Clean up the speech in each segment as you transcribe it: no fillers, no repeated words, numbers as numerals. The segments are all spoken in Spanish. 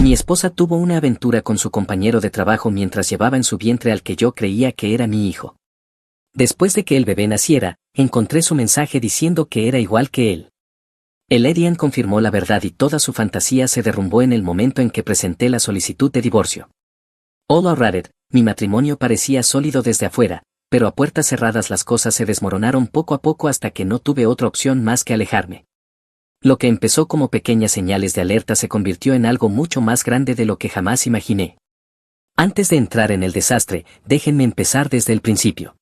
Mi esposa tuvo una aventura con su compañero de trabajo mientras llevaba en su vientre al que yo creía que era mi hijo. Después de que el bebé naciera, encontré su mensaje diciendo que era igual que él. El Edian confirmó la verdad y toda su fantasía se derrumbó en el momento en que presenté la solicitud de divorcio. All alright, mi matrimonio parecía sólido desde afuera, pero a puertas cerradas las cosas se desmoronaron poco a poco hasta que no tuve otra opción más que alejarme. Lo que empezó como pequeñas señales de alerta se convirtió en algo mucho más grande de lo que jamás imaginé. Antes de entrar en el desastre, déjenme empezar desde el principio.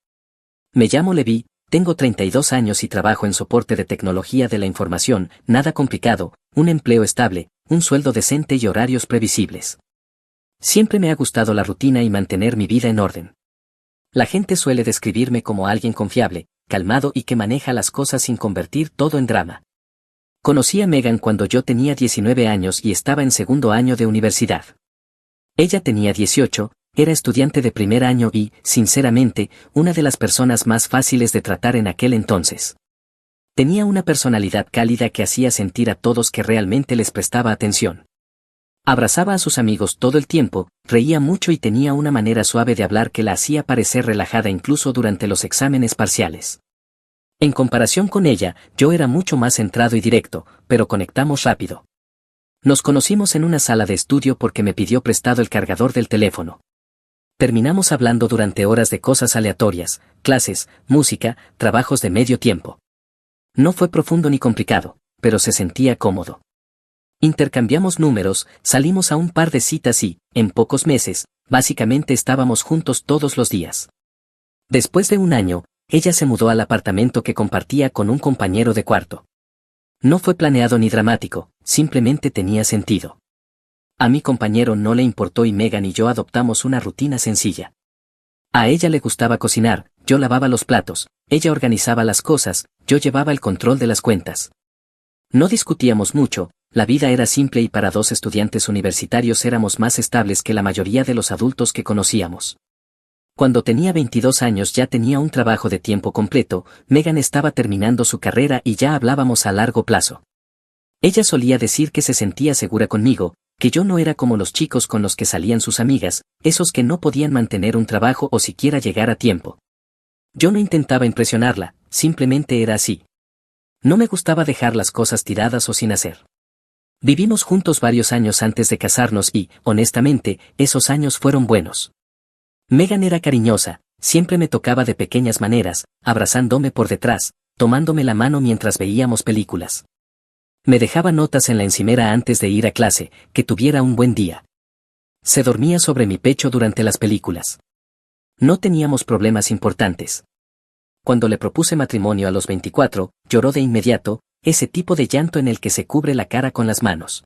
Me llamo Levi, tengo 32 años y trabajo en soporte de tecnología de la información, nada complicado, un empleo estable, un sueldo decente y horarios previsibles. Siempre me ha gustado la rutina y mantener mi vida en orden. La gente suele describirme como alguien confiable, calmado y que maneja las cosas sin convertir todo en drama. Conocí a Megan cuando yo tenía 19 años y estaba en segundo año de universidad. Ella tenía 18, era estudiante de primer año y, sinceramente, una de las personas más fáciles de tratar en aquel entonces. Tenía una personalidad cálida que hacía sentir a todos que realmente les prestaba atención. Abrazaba a sus amigos todo el tiempo, reía mucho y tenía una manera suave de hablar que la hacía parecer relajada incluso durante los exámenes parciales. En comparación con ella, yo era mucho más centrado y directo, pero conectamos rápido. Nos conocimos en una sala de estudio porque me pidió prestado el cargador del teléfono. Terminamos hablando durante horas de cosas aleatorias, clases, música, trabajos de medio tiempo. No fue profundo ni complicado, pero se sentía cómodo. Intercambiamos números, salimos a un par de citas y, en pocos meses, básicamente estábamos juntos todos los días. Después de un año, ella se mudó al apartamento que compartía con un compañero de cuarto. No fue planeado ni dramático, simplemente tenía sentido. A mi compañero no le importó y Megan y yo adoptamos una rutina sencilla. A ella le gustaba cocinar, yo lavaba los platos, ella organizaba las cosas, yo llevaba el control de las cuentas. No discutíamos mucho, la vida era simple y para dos estudiantes universitarios éramos más estables que la mayoría de los adultos que conocíamos. Cuando tenía 22 años ya tenía un trabajo de tiempo completo, Megan estaba terminando su carrera y ya hablábamos a largo plazo. Ella solía decir que se sentía segura conmigo, que yo no era como los chicos con los que salían sus amigas, esos que no podían mantener un trabajo o siquiera llegar a tiempo. Yo no intentaba impresionarla, simplemente era así. No me gustaba dejar las cosas tiradas o sin hacer. Vivimos juntos varios años antes de casarnos y, honestamente, esos años fueron buenos. Megan era cariñosa, siempre me tocaba de pequeñas maneras, abrazándome por detrás, tomándome la mano mientras veíamos películas. Me dejaba notas en la encimera antes de ir a clase, que tuviera un buen día. Se dormía sobre mi pecho durante las películas. No teníamos problemas importantes. Cuando le propuse matrimonio a los 24, lloró de inmediato, ese tipo de llanto en el que se cubre la cara con las manos.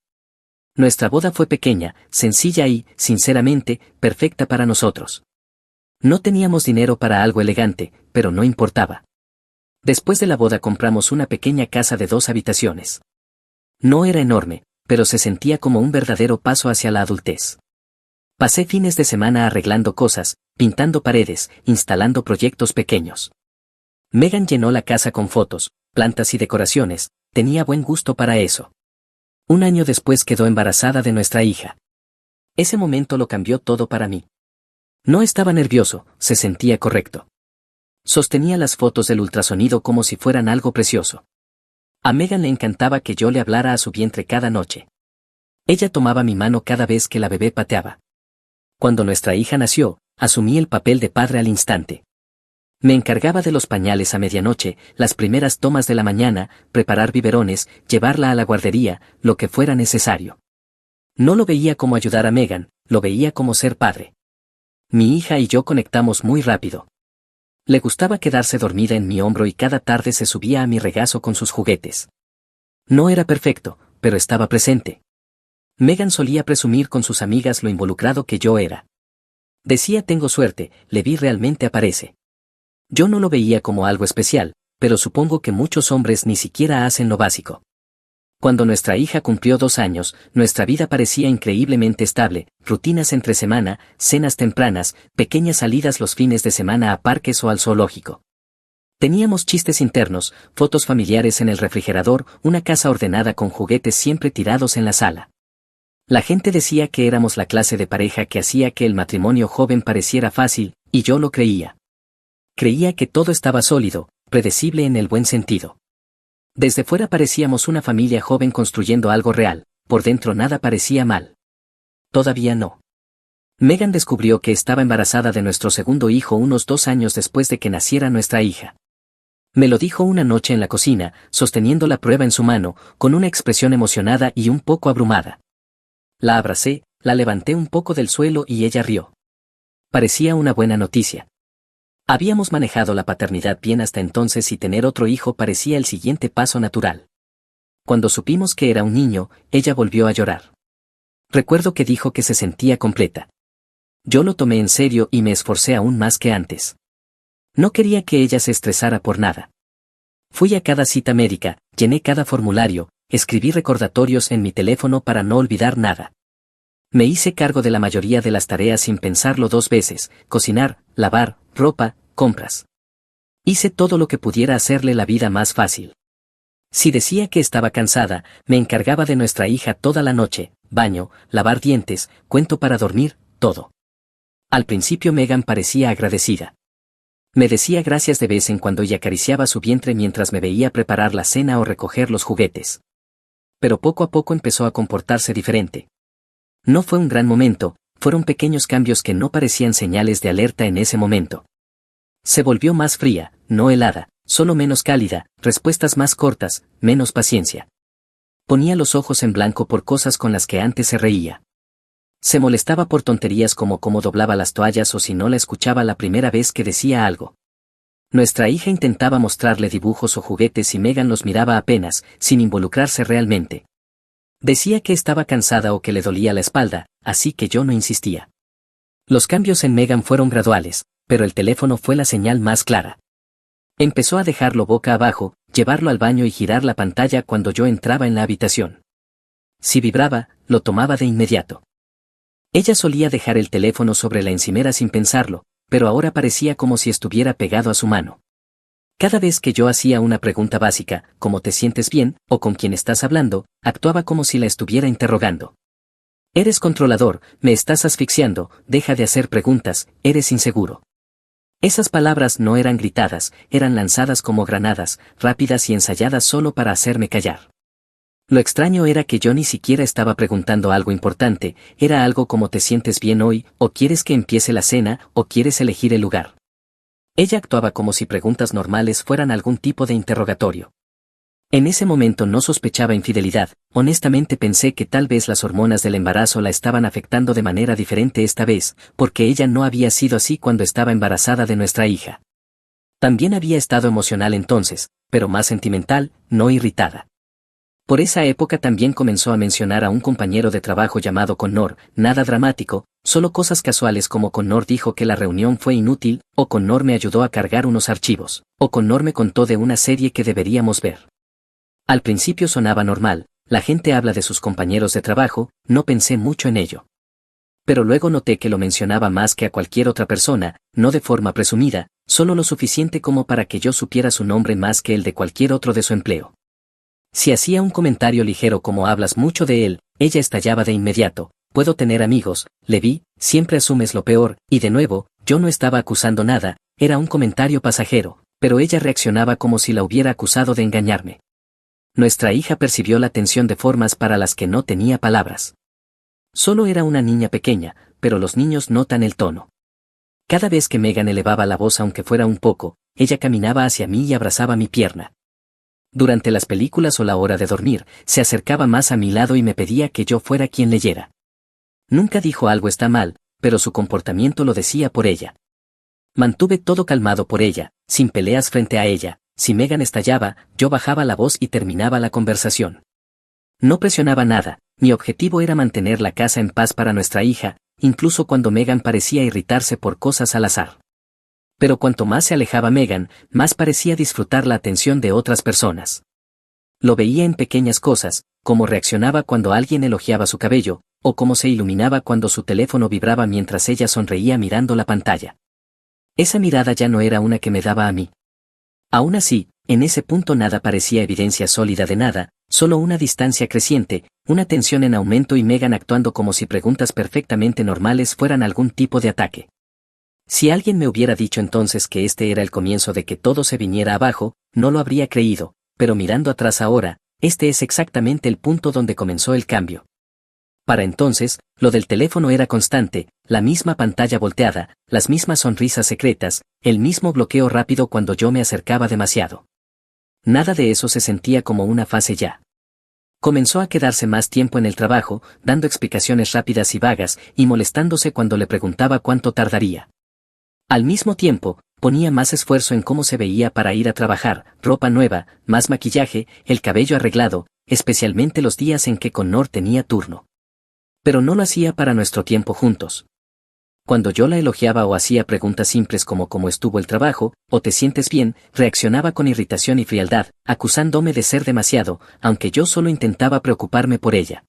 Nuestra boda fue pequeña, sencilla y, sinceramente, perfecta para nosotros. No teníamos dinero para algo elegante, pero no importaba. Después de la boda compramos una pequeña casa de 2 habitaciones. No era enorme, pero se sentía como un verdadero paso hacia la adultez. Pasé fines de semana arreglando cosas, pintando paredes, instalando proyectos pequeños. Megan llenó la casa con fotos, plantas y decoraciones, tenía buen gusto para eso. Un año después quedó embarazada de nuestra hija. Ese momento lo cambió todo para mí. No estaba nervioso, se sentía correcto. Sostenía las fotos del ultrasonido como si fueran algo precioso. A Megan le encantaba que yo le hablara a su vientre cada noche. Ella tomaba mi mano cada vez que la bebé pateaba. Cuando nuestra hija nació, asumí el papel de padre al instante. Me encargaba de los pañales a medianoche, las primeras tomas de la mañana, preparar biberones, llevarla a la guardería, lo que fuera necesario. No lo veía como ayudar a Megan, lo veía como ser padre. Mi hija y yo conectamos muy rápido. Le gustaba quedarse dormida en mi hombro y cada tarde se subía a mi regazo con sus juguetes. No era perfecto, pero estaba presente. Megan solía presumir con sus amigas lo involucrado que yo era. Decía tengo suerte, Levi realmente aparece. Yo no lo veía como algo especial, pero supongo que muchos hombres ni siquiera hacen lo básico. Cuando nuestra hija cumplió 2 años, nuestra vida parecía increíblemente estable, rutinas entre semana, cenas tempranas, pequeñas salidas los fines de semana a parques o al zoológico. Teníamos chistes internos, fotos familiares en el refrigerador, una casa ordenada con juguetes siempre tirados en la sala. La gente decía que éramos la clase de pareja que hacía que el matrimonio joven pareciera fácil, y yo lo creía. Creía que todo estaba sólido, predecible en el buen sentido. Desde fuera parecíamos una familia joven construyendo algo real, por dentro nada parecía mal. Todavía no. Megan descubrió que estaba embarazada de nuestro segundo hijo unos 2 años después de que naciera nuestra hija. Me lo dijo una noche en la cocina, sosteniendo la prueba en su mano, con una expresión emocionada y un poco abrumada. La abracé, la levanté un poco del suelo y ella rió. Parecía una buena noticia. Habíamos manejado la paternidad bien hasta entonces y tener otro hijo parecía el siguiente paso natural. Cuando supimos que era un niño, ella volvió a llorar. Recuerdo que dijo que se sentía completa. Yo lo tomé en serio y me esforcé aún más que antes. No quería que ella se estresara por nada. Fui a cada cita médica, llené cada formulario, escribí recordatorios en mi teléfono para no olvidar nada. Me hice cargo de la mayoría de las tareas sin pensarlo 2 veces, cocinar, lavar, ropa, compras. Hice todo lo que pudiera hacerle la vida más fácil. Si decía que estaba cansada, me encargaba de nuestra hija toda la noche, baño, lavar dientes, cuento para dormir, todo. Al principio Megan parecía agradecida. Me decía gracias de vez en cuando y acariciaba su vientre mientras me veía preparar la cena o recoger los juguetes. Pero poco a poco empezó a comportarse diferente. No fue un gran momento, fueron pequeños cambios que no parecían señales de alerta en ese momento. Se volvió más fría, no helada, solo menos cálida, respuestas más cortas, menos paciencia. Ponía los ojos en blanco por cosas con las que antes se reía. Se molestaba por tonterías como cómo doblaba las toallas o si no la escuchaba la primera vez que decía algo. Nuestra hija intentaba mostrarle dibujos o juguetes y Megan los miraba apenas, sin involucrarse realmente. Decía que estaba cansada o que le dolía la espalda, así que yo no insistía. Los cambios en Megan fueron graduales, pero el teléfono fue la señal más clara. Empezó a dejarlo boca abajo, llevarlo al baño y girar la pantalla cuando yo entraba en la habitación. Si vibraba, lo tomaba de inmediato. Ella solía dejar el teléfono sobre la encimera sin pensarlo, pero ahora parecía como si estuviera pegado a su mano. Cada vez que yo hacía una pregunta básica, ¿cómo te sientes bien? O ¿con quién estás hablando?, actuaba como si la estuviera interrogando. Eres controlador, me estás asfixiando, deja de hacer preguntas, eres inseguro. Esas palabras no eran gritadas, eran lanzadas como granadas, rápidas y ensayadas solo para hacerme callar. Lo extraño era que yo ni siquiera estaba preguntando algo importante, era algo como ¿te sientes bien hoy? O ¿quieres que empiece la cena? O ¿quieres elegir el lugar? Ella actuaba como si preguntas normales fueran algún tipo de interrogatorio. En ese momento no sospechaba infidelidad, honestamente pensé que tal vez las hormonas del embarazo la estaban afectando de manera diferente esta vez, porque ella no había sido así cuando estaba embarazada de nuestra hija. También había estado emocional entonces, pero más sentimental, no irritada. Por esa época también comenzó a mencionar a un compañero de trabajo llamado Connor, nada dramático, solo cosas casuales como Connor dijo que la reunión fue inútil, o Connor me ayudó a cargar unos archivos, o Connor me contó de una serie que deberíamos ver. Al principio sonaba normal, la gente habla de sus compañeros de trabajo, no pensé mucho en ello. Pero luego noté que lo mencionaba más que a cualquier otra persona, no de forma presumida, solo lo suficiente como para que yo supiera su nombre más que el de cualquier otro de su empleo. Si hacía un comentario ligero como hablas mucho de él, ella estallaba de inmediato, puedo tener amigos, Levi, siempre asumes lo peor, y de nuevo, yo no estaba acusando nada, era un comentario pasajero, pero ella reaccionaba como si la hubiera acusado de engañarme. Nuestra hija percibió la tensión de formas para las que no tenía palabras. Solo era una niña pequeña, pero los niños notan el tono. Cada vez que Megan elevaba la voz aunque fuera un poco, ella caminaba hacia mí y abrazaba mi pierna. Durante las películas o la hora de dormir, se acercaba más a mi lado y me pedía que yo fuera quien leyera. Nunca dijo algo está mal, pero su comportamiento lo decía por ella. Mantuve todo calmado por ella, sin peleas frente a ella, si Megan estallaba, yo bajaba la voz y terminaba la conversación. No presionaba nada, mi objetivo era mantener la casa en paz para nuestra hija, incluso cuando Megan parecía irritarse por cosas al azar. Pero cuanto más se alejaba Megan, más parecía disfrutar la atención de otras personas. Lo veía en pequeñas cosas, cómo reaccionaba cuando alguien elogiaba su cabello, o cómo se iluminaba cuando su teléfono vibraba mientras ella sonreía mirando la pantalla. Esa mirada ya no era una que me daba a mí. Aún así, en ese punto nada parecía evidencia sólida de nada, Solo una distancia creciente, una tensión en aumento y Megan actuando como si preguntas perfectamente normales fueran algún tipo de ataque. Si alguien me hubiera dicho entonces que este era el comienzo de que todo se viniera abajo, no lo habría creído, pero mirando atrás ahora, este es exactamente el punto donde comenzó el cambio. Para entonces, lo del teléfono era constante, la misma pantalla volteada, las mismas sonrisas secretas, el mismo bloqueo rápido cuando yo me acercaba demasiado. Nada de eso se sentía como una fase ya. Comenzó a quedarse más tiempo en el trabajo, dando explicaciones rápidas y vagas, y molestándose cuando le preguntaba cuánto tardaría. Al mismo tiempo, ponía más esfuerzo en cómo se veía para ir a trabajar, ropa nueva, más maquillaje, el cabello arreglado, especialmente los días en que Connor tenía turno. Pero no lo hacía para nuestro tiempo juntos. Cuando yo la elogiaba o hacía preguntas simples como cómo estuvo el trabajo, o te sientes bien, reaccionaba con irritación y frialdad, acusándome de ser demasiado, aunque yo solo intentaba preocuparme por ella.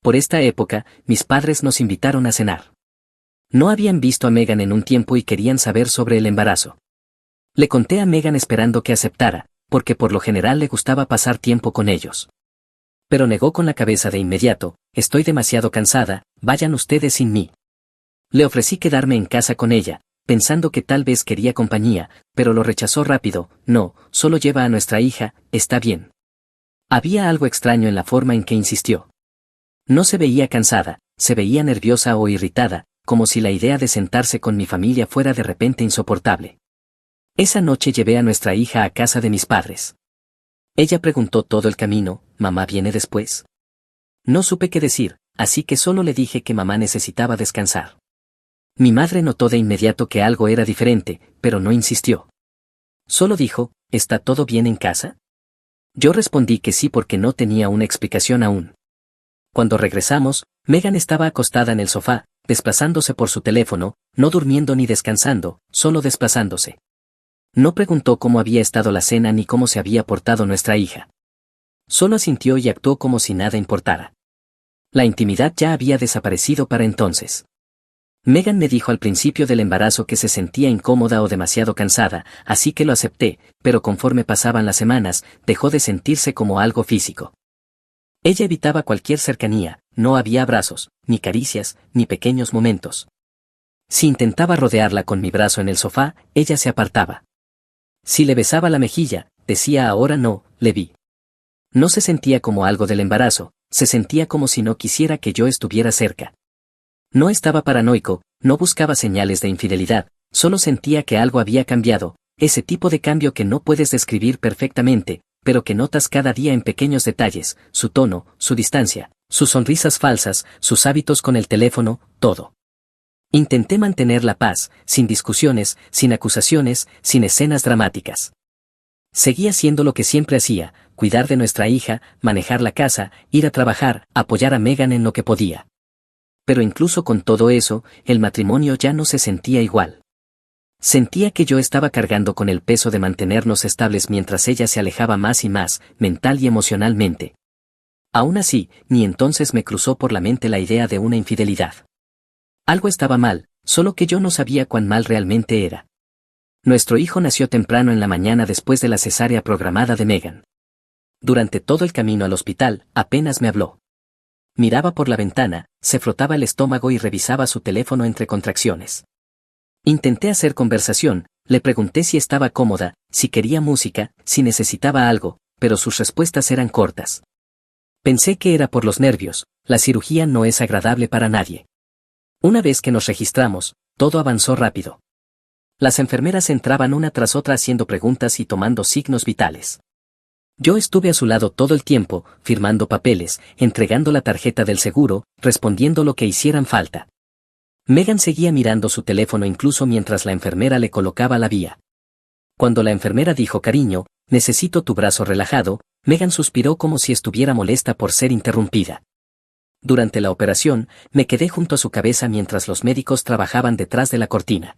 Por esta época, mis padres nos invitaron a cenar. No habían visto a Megan en un tiempo y querían saber sobre el embarazo. Le conté a Megan esperando que aceptara, porque por lo general le gustaba pasar tiempo con ellos. Pero negó con la cabeza de inmediato, estoy demasiado cansada, vayan ustedes sin mí. Le ofrecí quedarme en casa con ella, pensando que tal vez quería compañía, pero lo rechazó rápido, no, solo lleva a nuestra hija, está bien. Había algo extraño en la forma en que insistió. No se veía cansada, se veía nerviosa o irritada, como si la idea de sentarse con mi familia fuera de repente insoportable. Esa noche llevé a nuestra hija a casa de mis padres. Ella preguntó todo el camino, ¿mamá viene después? No supe qué decir, así que solo le dije que mamá necesitaba descansar. Mi madre notó de inmediato que algo era diferente, pero no insistió. Solo dijo, ¿está todo bien en casa? Yo respondí que sí porque no tenía una explicación aún. Cuando regresamos, Megan estaba acostada en el sofá, desplazándose por su teléfono, no durmiendo ni descansando, solo desplazándose. No preguntó cómo había estado la cena ni cómo se había portado nuestra hija. Solo asintió y actuó como si nada importara. La intimidad ya había desaparecido para entonces. Megan me dijo al principio del embarazo que se sentía incómoda o demasiado cansada, así que lo acepté, pero conforme pasaban las semanas, dejó de sentirse como algo físico. Ella evitaba cualquier cercanía, no había abrazos, ni caricias, ni pequeños momentos. Si intentaba rodearla con mi brazo en el sofá, ella se apartaba. Si le besaba la mejilla, decía ahora no, le vi. No se sentía como algo del embarazo, se sentía como si no quisiera que yo estuviera cerca. No estaba paranoico, no buscaba señales de infidelidad, solo sentía que algo había cambiado, ese tipo de cambio que no puedes describir perfectamente, pero que notas cada día en pequeños detalles, su tono, su distancia, sus sonrisas falsas, sus hábitos con el teléfono, todo. Intenté mantener la paz, sin discusiones, sin acusaciones, sin escenas dramáticas. Seguí haciendo lo que siempre hacía, cuidar de nuestra hija, manejar la casa, ir a trabajar, apoyar a Megan en lo que podía. Pero incluso con todo eso, el matrimonio ya no se sentía igual. Sentía que yo estaba cargando con el peso de mantenernos estables mientras ella se alejaba más y más, mental y emocionalmente. Aún así, ni entonces me cruzó por la mente la idea de una infidelidad. Algo estaba mal, solo que yo no sabía cuán mal realmente era. Nuestro hijo nació temprano en la mañana después de la cesárea programada de Megan. Durante todo el camino al hospital, apenas me habló. Miraba por la ventana, se frotaba el estómago y revisaba su teléfono entre contracciones. Intenté hacer conversación, le pregunté si estaba cómoda, si quería música, si necesitaba algo, pero sus respuestas eran cortas. Pensé que era por los nervios, la cirugía no es agradable para nadie. Una vez que nos registramos, todo avanzó rápido. Las enfermeras entraban una tras otra haciendo preguntas y tomando signos vitales. Yo estuve a su lado todo el tiempo, firmando papeles, entregando la tarjeta del seguro, respondiendo lo que hicieran falta. Megan seguía mirando su teléfono incluso mientras la enfermera le colocaba la vía. Cuando la enfermera dijo cariño, necesito tu brazo relajado, Megan suspiró como si estuviera molesta por ser interrumpida. Durante la operación, me quedé junto a su cabeza mientras los médicos trabajaban detrás de la cortina.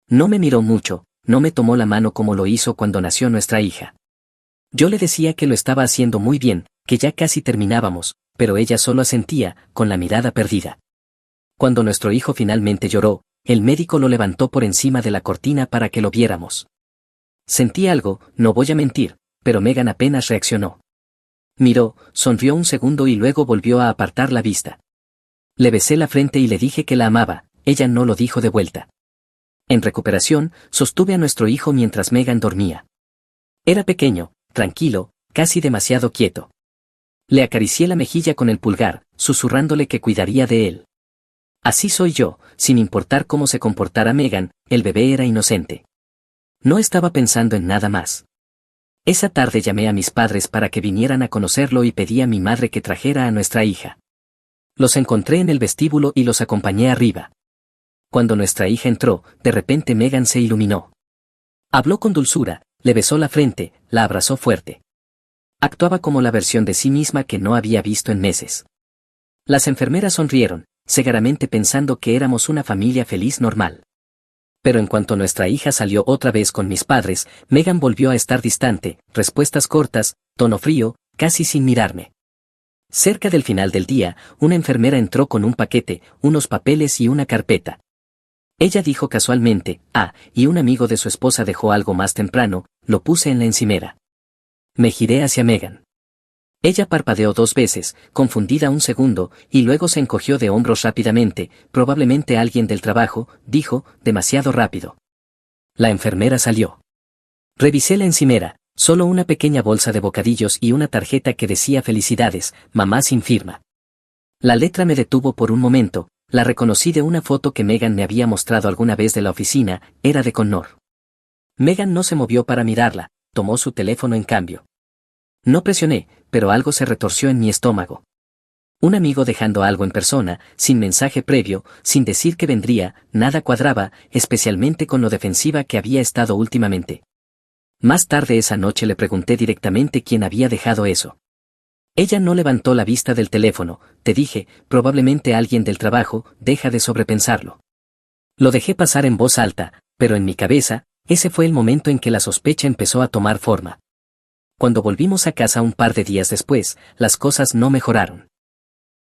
No me miró mucho, no me tomó la mano como lo hizo cuando nació nuestra hija. Yo le decía que lo estaba haciendo muy bien, que ya casi terminábamos, pero ella solo asentía, con la mirada perdida. Cuando nuestro hijo finalmente lloró, el médico lo levantó por encima de la cortina para que lo viéramos. Sentí algo, no voy a mentir, pero Megan apenas reaccionó. Miró, sonrió un segundo y luego volvió a apartar la vista. Le besé la frente y le dije que la amaba, ella no lo dijo de vuelta. En recuperación, sostuve a nuestro hijo mientras Megan dormía. Era pequeño, tranquilo, casi demasiado quieto. Le acaricié la mejilla con el pulgar, susurrándole que cuidaría de él. Así soy yo, sin importar cómo se comportara Megan, el bebé era inocente. No estaba pensando en nada más. Esa tarde llamé a mis padres para que vinieran a conocerlo y pedí a mi madre que trajera a nuestra hija. Los encontré en el vestíbulo y los acompañé arriba. Cuando nuestra hija entró, de repente Megan se iluminó. Habló con dulzura, le besó la frente, la abrazó fuerte. Actuaba como la versión de sí misma que no había visto en meses. Las enfermeras sonrieron, cegaramente pensando que éramos una familia feliz normal. Pero en cuanto nuestra hija salió otra vez con mis padres, Megan volvió a estar distante, respuestas cortas, tono frío, casi sin mirarme. Cerca del final del día, una enfermera entró con un paquete, unos papeles y una carpeta. Ella dijo casualmente, y un amigo de su esposa dejó algo más temprano, lo puse en la encimera. Me giré hacia Megan. Ella parpadeó 2 veces, confundida un segundo, y luego se encogió de hombros rápidamente, probablemente alguien del trabajo, dijo, demasiado rápido. La enfermera salió. Revisé la encimera, solo una pequeña bolsa de bocadillos y una tarjeta que decía felicidades, mamá sin firma. La letra me detuvo por un momento, la reconocí de una foto que Megan me había mostrado alguna vez de la oficina, era de Connor. Megan no se movió para mirarla, tomó su teléfono en cambio. No presioné, pero algo se retorció en mi estómago. Un amigo dejando algo en persona, sin mensaje previo, sin decir que vendría, nada cuadraba, especialmente con lo defensiva que había estado últimamente. Más tarde esa noche le pregunté directamente quién había dejado eso. Ella no levantó la vista del teléfono, te dije, probablemente alguien del trabajo, deja de sobrepensarlo. Lo dejé pasar en voz alta, pero en mi cabeza, ese fue el momento en que la sospecha empezó a tomar forma. Cuando volvimos a casa un par de días después, las cosas no mejoraron.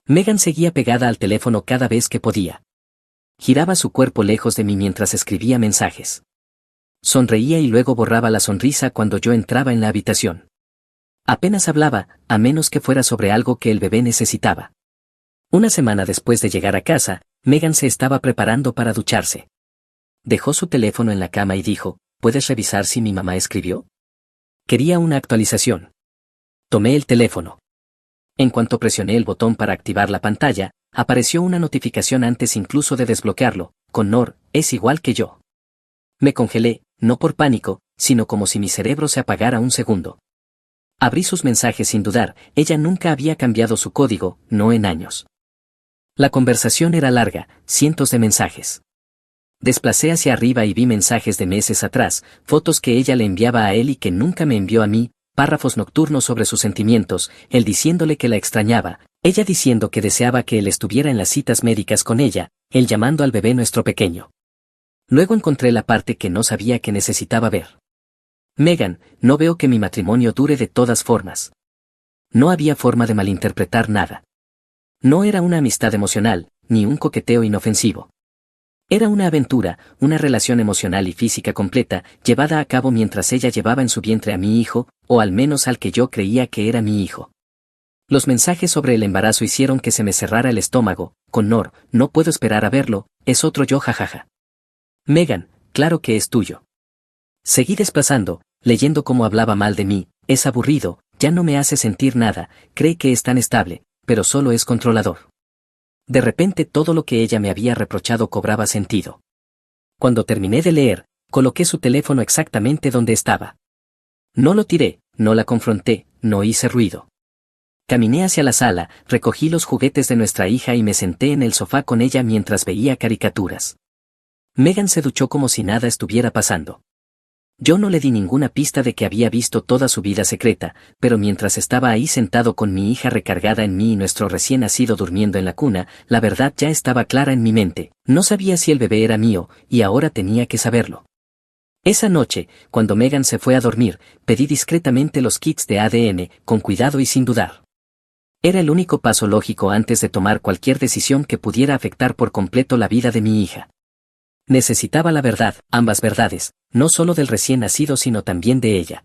Megan seguía pegada al teléfono cada vez que podía. Giraba su cuerpo lejos de mí mientras escribía mensajes. Sonreía y luego borraba la sonrisa cuando yo entraba en la habitación. Apenas hablaba, a menos que fuera sobre algo que el bebé necesitaba. Una semana después de llegar a casa, Megan se estaba preparando para ducharse. Dejó su teléfono en la cama y dijo, ¿puedes revisar si mi mamá escribió? Quería una actualización. Tomé el teléfono. En cuanto presioné el botón para activar la pantalla, apareció una notificación antes incluso de desbloquearlo, Connor, es igual que yo. Me congelé, no por pánico, sino como si mi cerebro se apagara un segundo. Abrí sus mensajes sin dudar, ella nunca había cambiado su código, no en años. La conversación era larga, cientos de mensajes. Desplacé hacia arriba y vi mensajes de meses atrás, fotos que ella le enviaba a él y que nunca me envió a mí, párrafos nocturnos sobre sus sentimientos, él diciéndole que la extrañaba, ella diciendo que deseaba que él estuviera en las citas médicas con ella, él llamando al bebé nuestro pequeño. Luego encontré la parte que no sabía que necesitaba ver. Megan, no veo que mi matrimonio dure de todas formas. No había forma de malinterpretar nada. No era una amistad emocional, ni un coqueteo inofensivo. Era una aventura, una relación emocional y física completa, llevada a cabo mientras ella llevaba en su vientre a mi hijo, o al menos al que yo creía que era mi hijo. Los mensajes sobre el embarazo hicieron que se me cerrara el estómago, Connor, no puedo esperar a verlo, es otro yo jajaja. Megan, claro que es tuyo. Seguí desplazando, leyendo cómo hablaba mal de mí, es aburrido, ya no me hace sentir nada, cree que es tan estable, pero solo es controlador. De repente todo lo que ella me había reprochado cobraba sentido. Cuando terminé de leer, coloqué su teléfono exactamente donde estaba. No lo tiré, no la confronté, no hice ruido. Caminé hacia la sala, recogí los juguetes de nuestra hija y me senté en el sofá con ella mientras veía caricaturas. Megan se duchó como si nada estuviera pasando. Yo no le di ninguna pista de que había visto toda su vida secreta, pero mientras estaba ahí sentado con mi hija recargada en mí y nuestro recién nacido durmiendo en la cuna, la verdad ya estaba clara en mi mente, no sabía si el bebé era mío, y ahora tenía que saberlo. Esa noche, cuando Megan se fue a dormir, pedí discretamente los kits de ADN, con cuidado y sin dudar. Era el único paso lógico antes de tomar cualquier decisión que pudiera afectar por completo la vida de mi hija. Necesitaba la verdad, ambas verdades, no solo del recién nacido sino también de ella.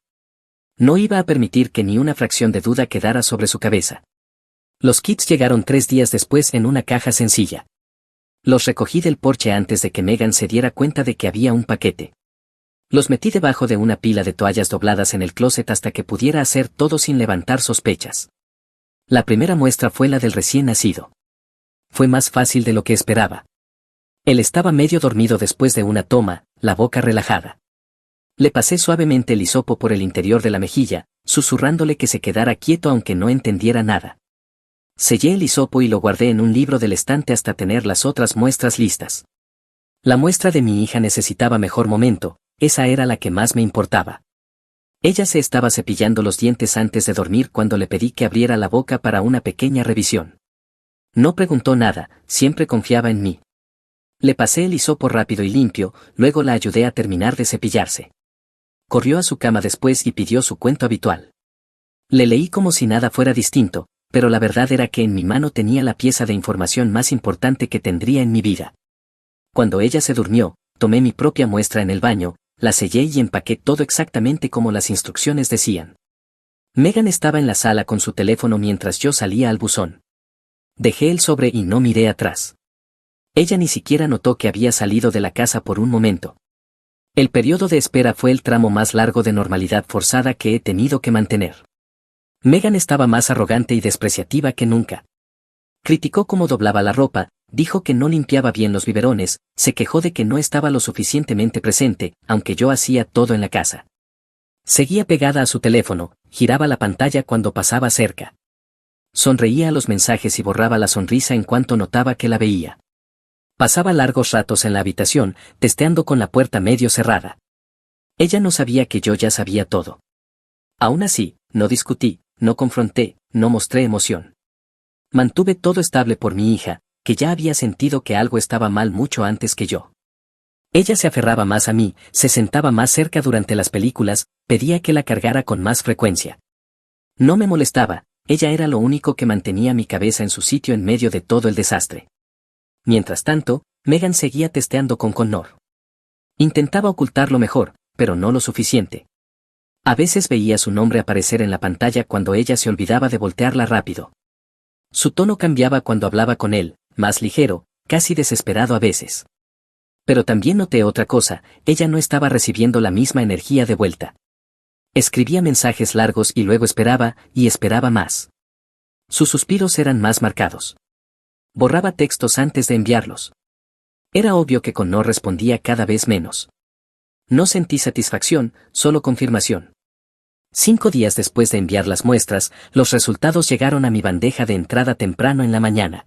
No iba a permitir que ni una fracción de duda quedara sobre su cabeza. Los kits llegaron 3 días después en una caja sencilla. Los recogí del porche antes de que Megan se diera cuenta de que había un paquete. Los metí debajo de una pila de toallas dobladas en el closet hasta que pudiera hacer todo sin levantar sospechas. La primera muestra fue la del recién nacido. Fue más fácil de lo que esperaba. Él estaba medio dormido después de una toma, la boca relajada. Le pasé suavemente el hisopo por el interior de la mejilla, susurrándole que se quedara quieto aunque no entendiera nada. Sellé el hisopo y lo guardé en un libro del estante hasta tener las otras muestras listas. La muestra de mi hija necesitaba mejor momento, esa era la que más me importaba. Ella se estaba cepillando los dientes antes de dormir cuando le pedí que abriera la boca para una pequeña revisión. No preguntó nada, siempre confiaba en mí. Le pasé el hisopo rápido y limpio, luego la ayudé a terminar de cepillarse. Corrió a su cama después y pidió su cuento habitual. Le leí como si nada fuera distinto, pero la verdad era que en mi mano tenía la pieza de información más importante que tendría en mi vida. Cuando ella se durmió, tomé mi propia muestra en el baño, la sellé y empaqué todo exactamente como las instrucciones decían. Megan estaba en la sala con su teléfono mientras yo salía al buzón. Dejé el sobre y no miré atrás. Ella ni siquiera notó que había salido de la casa por un momento. El periodo de espera fue el tramo más largo de normalidad forzada que he tenido que mantener. Megan estaba más arrogante y despreciativa que nunca. Criticó cómo doblaba la ropa, dijo que no limpiaba bien los biberones, se quejó de que no estaba lo suficientemente presente, aunque yo hacía todo en la casa. Seguía pegada a su teléfono, giraba la pantalla cuando pasaba cerca. Sonreía a los mensajes y borraba la sonrisa en cuanto notaba que la veía. Pasaba largos ratos en la habitación, testeando con la puerta medio cerrada. Ella no sabía que yo ya sabía todo. Aún así, no discutí, no confronté, no mostré emoción. Mantuve todo estable por mi hija, que ya había sentido que algo estaba mal mucho antes que yo. Ella se aferraba más a mí, se sentaba más cerca durante las películas, pedía que la cargara con más frecuencia. No me molestaba, ella era lo único que mantenía mi cabeza en su sitio en medio de todo el desastre. Mientras tanto, Megan seguía testeando con Connor. Intentaba ocultarlo mejor, pero no lo suficiente. A veces veía su nombre aparecer en la pantalla cuando ella se olvidaba de voltearla rápido. Su tono cambiaba cuando hablaba con él, más ligero, casi desesperado a veces. Pero también noté otra cosa, ella no estaba recibiendo la misma energía de vuelta. Escribía mensajes largos y luego esperaba, y esperaba más. Sus suspiros eran más marcados. Borraba textos antes de enviarlos. Era obvio que Connor respondía cada vez menos. No sentí satisfacción, solo confirmación. 5 días después de enviar las muestras, los resultados llegaron a mi bandeja de entrada temprano en la mañana.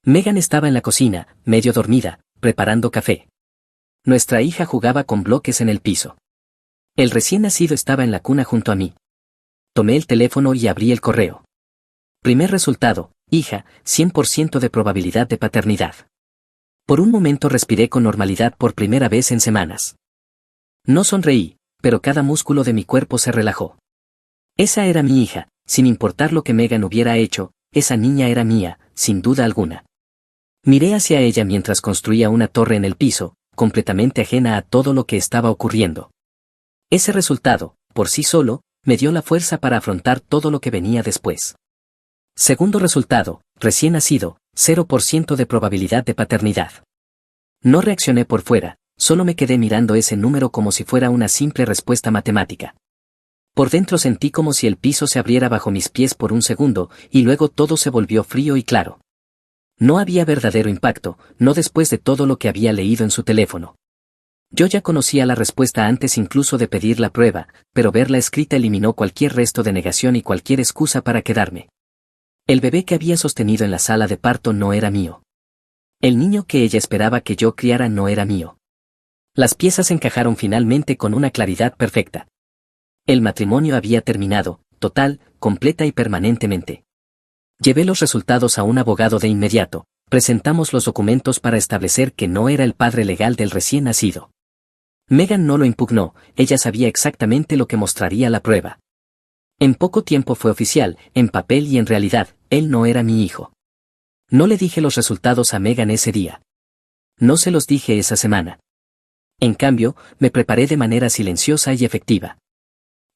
Megan estaba en la cocina, medio dormida, preparando café. Nuestra hija jugaba con bloques en el piso. El recién nacido estaba en la cuna junto a mí. Tomé el teléfono y abrí el correo. Primer resultado, hija, 100% de probabilidad de paternidad. Por un momento respiré con normalidad por primera vez en semanas. No sonreí, pero cada músculo de mi cuerpo se relajó. Esa era mi hija, sin importar lo que Megan hubiera hecho, esa niña era mía, sin duda alguna. Miré hacia ella mientras construía una torre en el piso, completamente ajena a todo lo que estaba ocurriendo. Ese resultado, por sí solo, me dio la fuerza para afrontar todo lo que venía después. Segundo resultado, recién nacido, 0% de probabilidad de paternidad. No reaccioné por fuera, solo me quedé mirando ese número como si fuera una simple respuesta matemática. Por dentro sentí como si el piso se abriera bajo mis pies por un segundo, y luego todo se volvió frío y claro. No había verdadero impacto, no después de todo lo que había leído en su teléfono. Yo ya conocía la respuesta antes incluso de pedir la prueba, pero verla escrita eliminó cualquier resto de negación y cualquier excusa para quedarme. El bebé que había sostenido en la sala de parto no era mío. El niño que ella esperaba que yo criara no era mío. Las piezas encajaron finalmente con una claridad perfecta. El matrimonio había terminado, total, completa y permanentemente. Llevé los resultados a un abogado de inmediato, presentamos los documentos para establecer que no era el padre legal del recién nacido. Megan no lo impugnó, ella sabía exactamente lo que mostraría la prueba. En poco tiempo fue oficial, en papel y en realidad, él no era mi hijo. No le dije los resultados a Megan ese día. No se los dije esa semana. En cambio, me preparé de manera silenciosa y efectiva.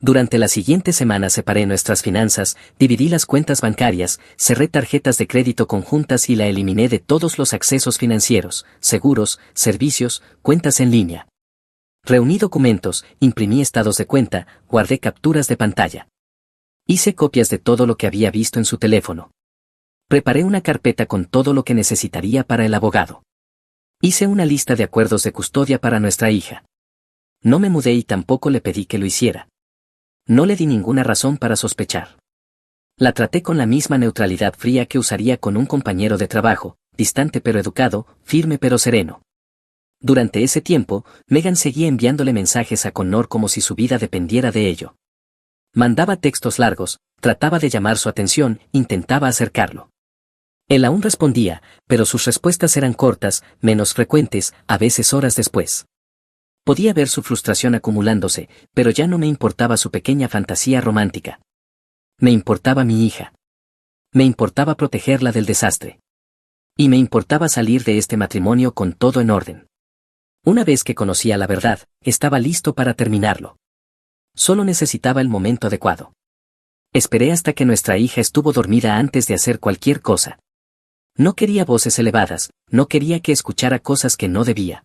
Durante la siguiente semana separé nuestras finanzas, dividí las cuentas bancarias, cerré tarjetas de crédito conjuntas y la eliminé de todos los accesos financieros, seguros, servicios, cuentas en línea. Reuní documentos, imprimí estados de cuenta, guardé capturas de pantalla. Hice copias de todo lo que había visto en su teléfono. Preparé una carpeta con todo lo que necesitaría para el abogado. Hice una lista de acuerdos de custodia para nuestra hija. No me mudé y tampoco le pedí que lo hiciera. No le di ninguna razón para sospechar. La traté con la misma neutralidad fría que usaría con un compañero de trabajo, distante pero educado, firme pero sereno. Durante ese tiempo, Megan seguía enviándole mensajes a Connor como si su vida dependiera de ello. Mandaba textos largos, trataba de llamar su atención, intentaba acercarlo. Él aún respondía, pero sus respuestas eran cortas, menos frecuentes, a veces horas después. Podía ver su frustración acumulándose, pero ya no me importaba su pequeña fantasía romántica. Me importaba mi hija. Me importaba protegerla del desastre. Y me importaba salir de este matrimonio con todo en orden. Una vez que conocía la verdad, estaba listo para terminarlo. Solo necesitaba el momento adecuado. Esperé hasta que nuestra hija estuvo dormida antes de hacer cualquier cosa. No quería voces elevadas, no quería que escuchara cosas que no debía.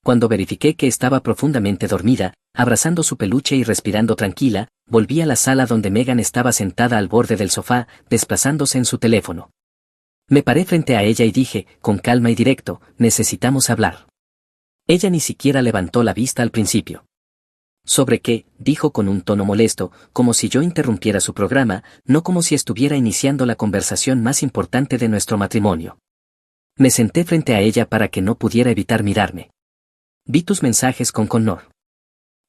Cuando verifiqué que estaba profundamente dormida, abrazando su peluche y respirando tranquila, volví a la sala donde Megan estaba sentada al borde del sofá, desplazándose en su teléfono. Me paré frente a ella y dije, con calma y directo, necesitamos hablar. Ella ni siquiera levantó la vista al principio. ¿Sobre qué?, dijo con un tono molesto, como si yo interrumpiera su programa, no como si estuviera iniciando la conversación más importante de nuestro matrimonio. Me senté frente a ella para que no pudiera evitar mirarme. Vi tus mensajes con Connor.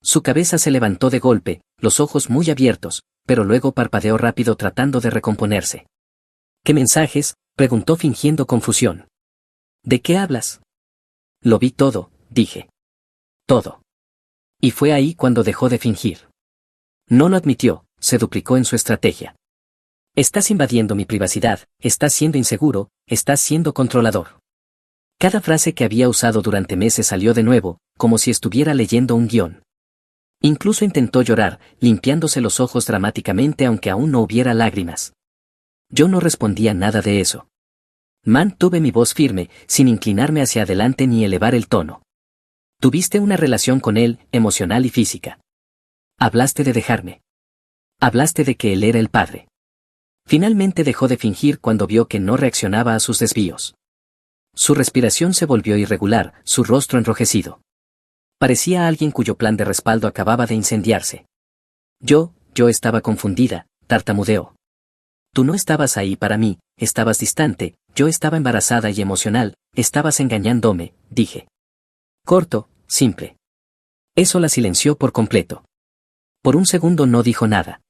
Su cabeza se levantó de golpe, los ojos muy abiertos, pero luego parpadeó rápido tratando de recomponerse. ¿Qué mensajes?, preguntó fingiendo confusión. ¿De qué hablas? Lo vi todo, dije. Todo. Y fue ahí cuando dejó de fingir. No lo admitió, se duplicó en su estrategia. Estás invadiendo mi privacidad, estás siendo inseguro, estás siendo controlador. Cada frase que había usado durante meses salió de nuevo, como si estuviera leyendo un guión. Incluso intentó llorar, limpiándose los ojos dramáticamente aunque aún no hubiera lágrimas. Yo no respondía nada de eso. Mantuve mi voz firme, sin inclinarme hacia adelante ni elevar el tono. Tuviste una relación con él, emocional y física. Hablaste de dejarme. Hablaste de que él era el padre. Finalmente dejó de fingir cuando vio que no reaccionaba a sus desvíos. Su respiración se volvió irregular, su rostro enrojecido. Parecía alguien cuyo plan de respaldo acababa de incendiarse. Yo estaba confundida, tartamudeó. Tú no estabas ahí para mí, estabas distante, yo estaba embarazada y emocional, estabas engañándome, dije. Corto, simple. Eso la silenció por completo. Por un segundo no dijo nada.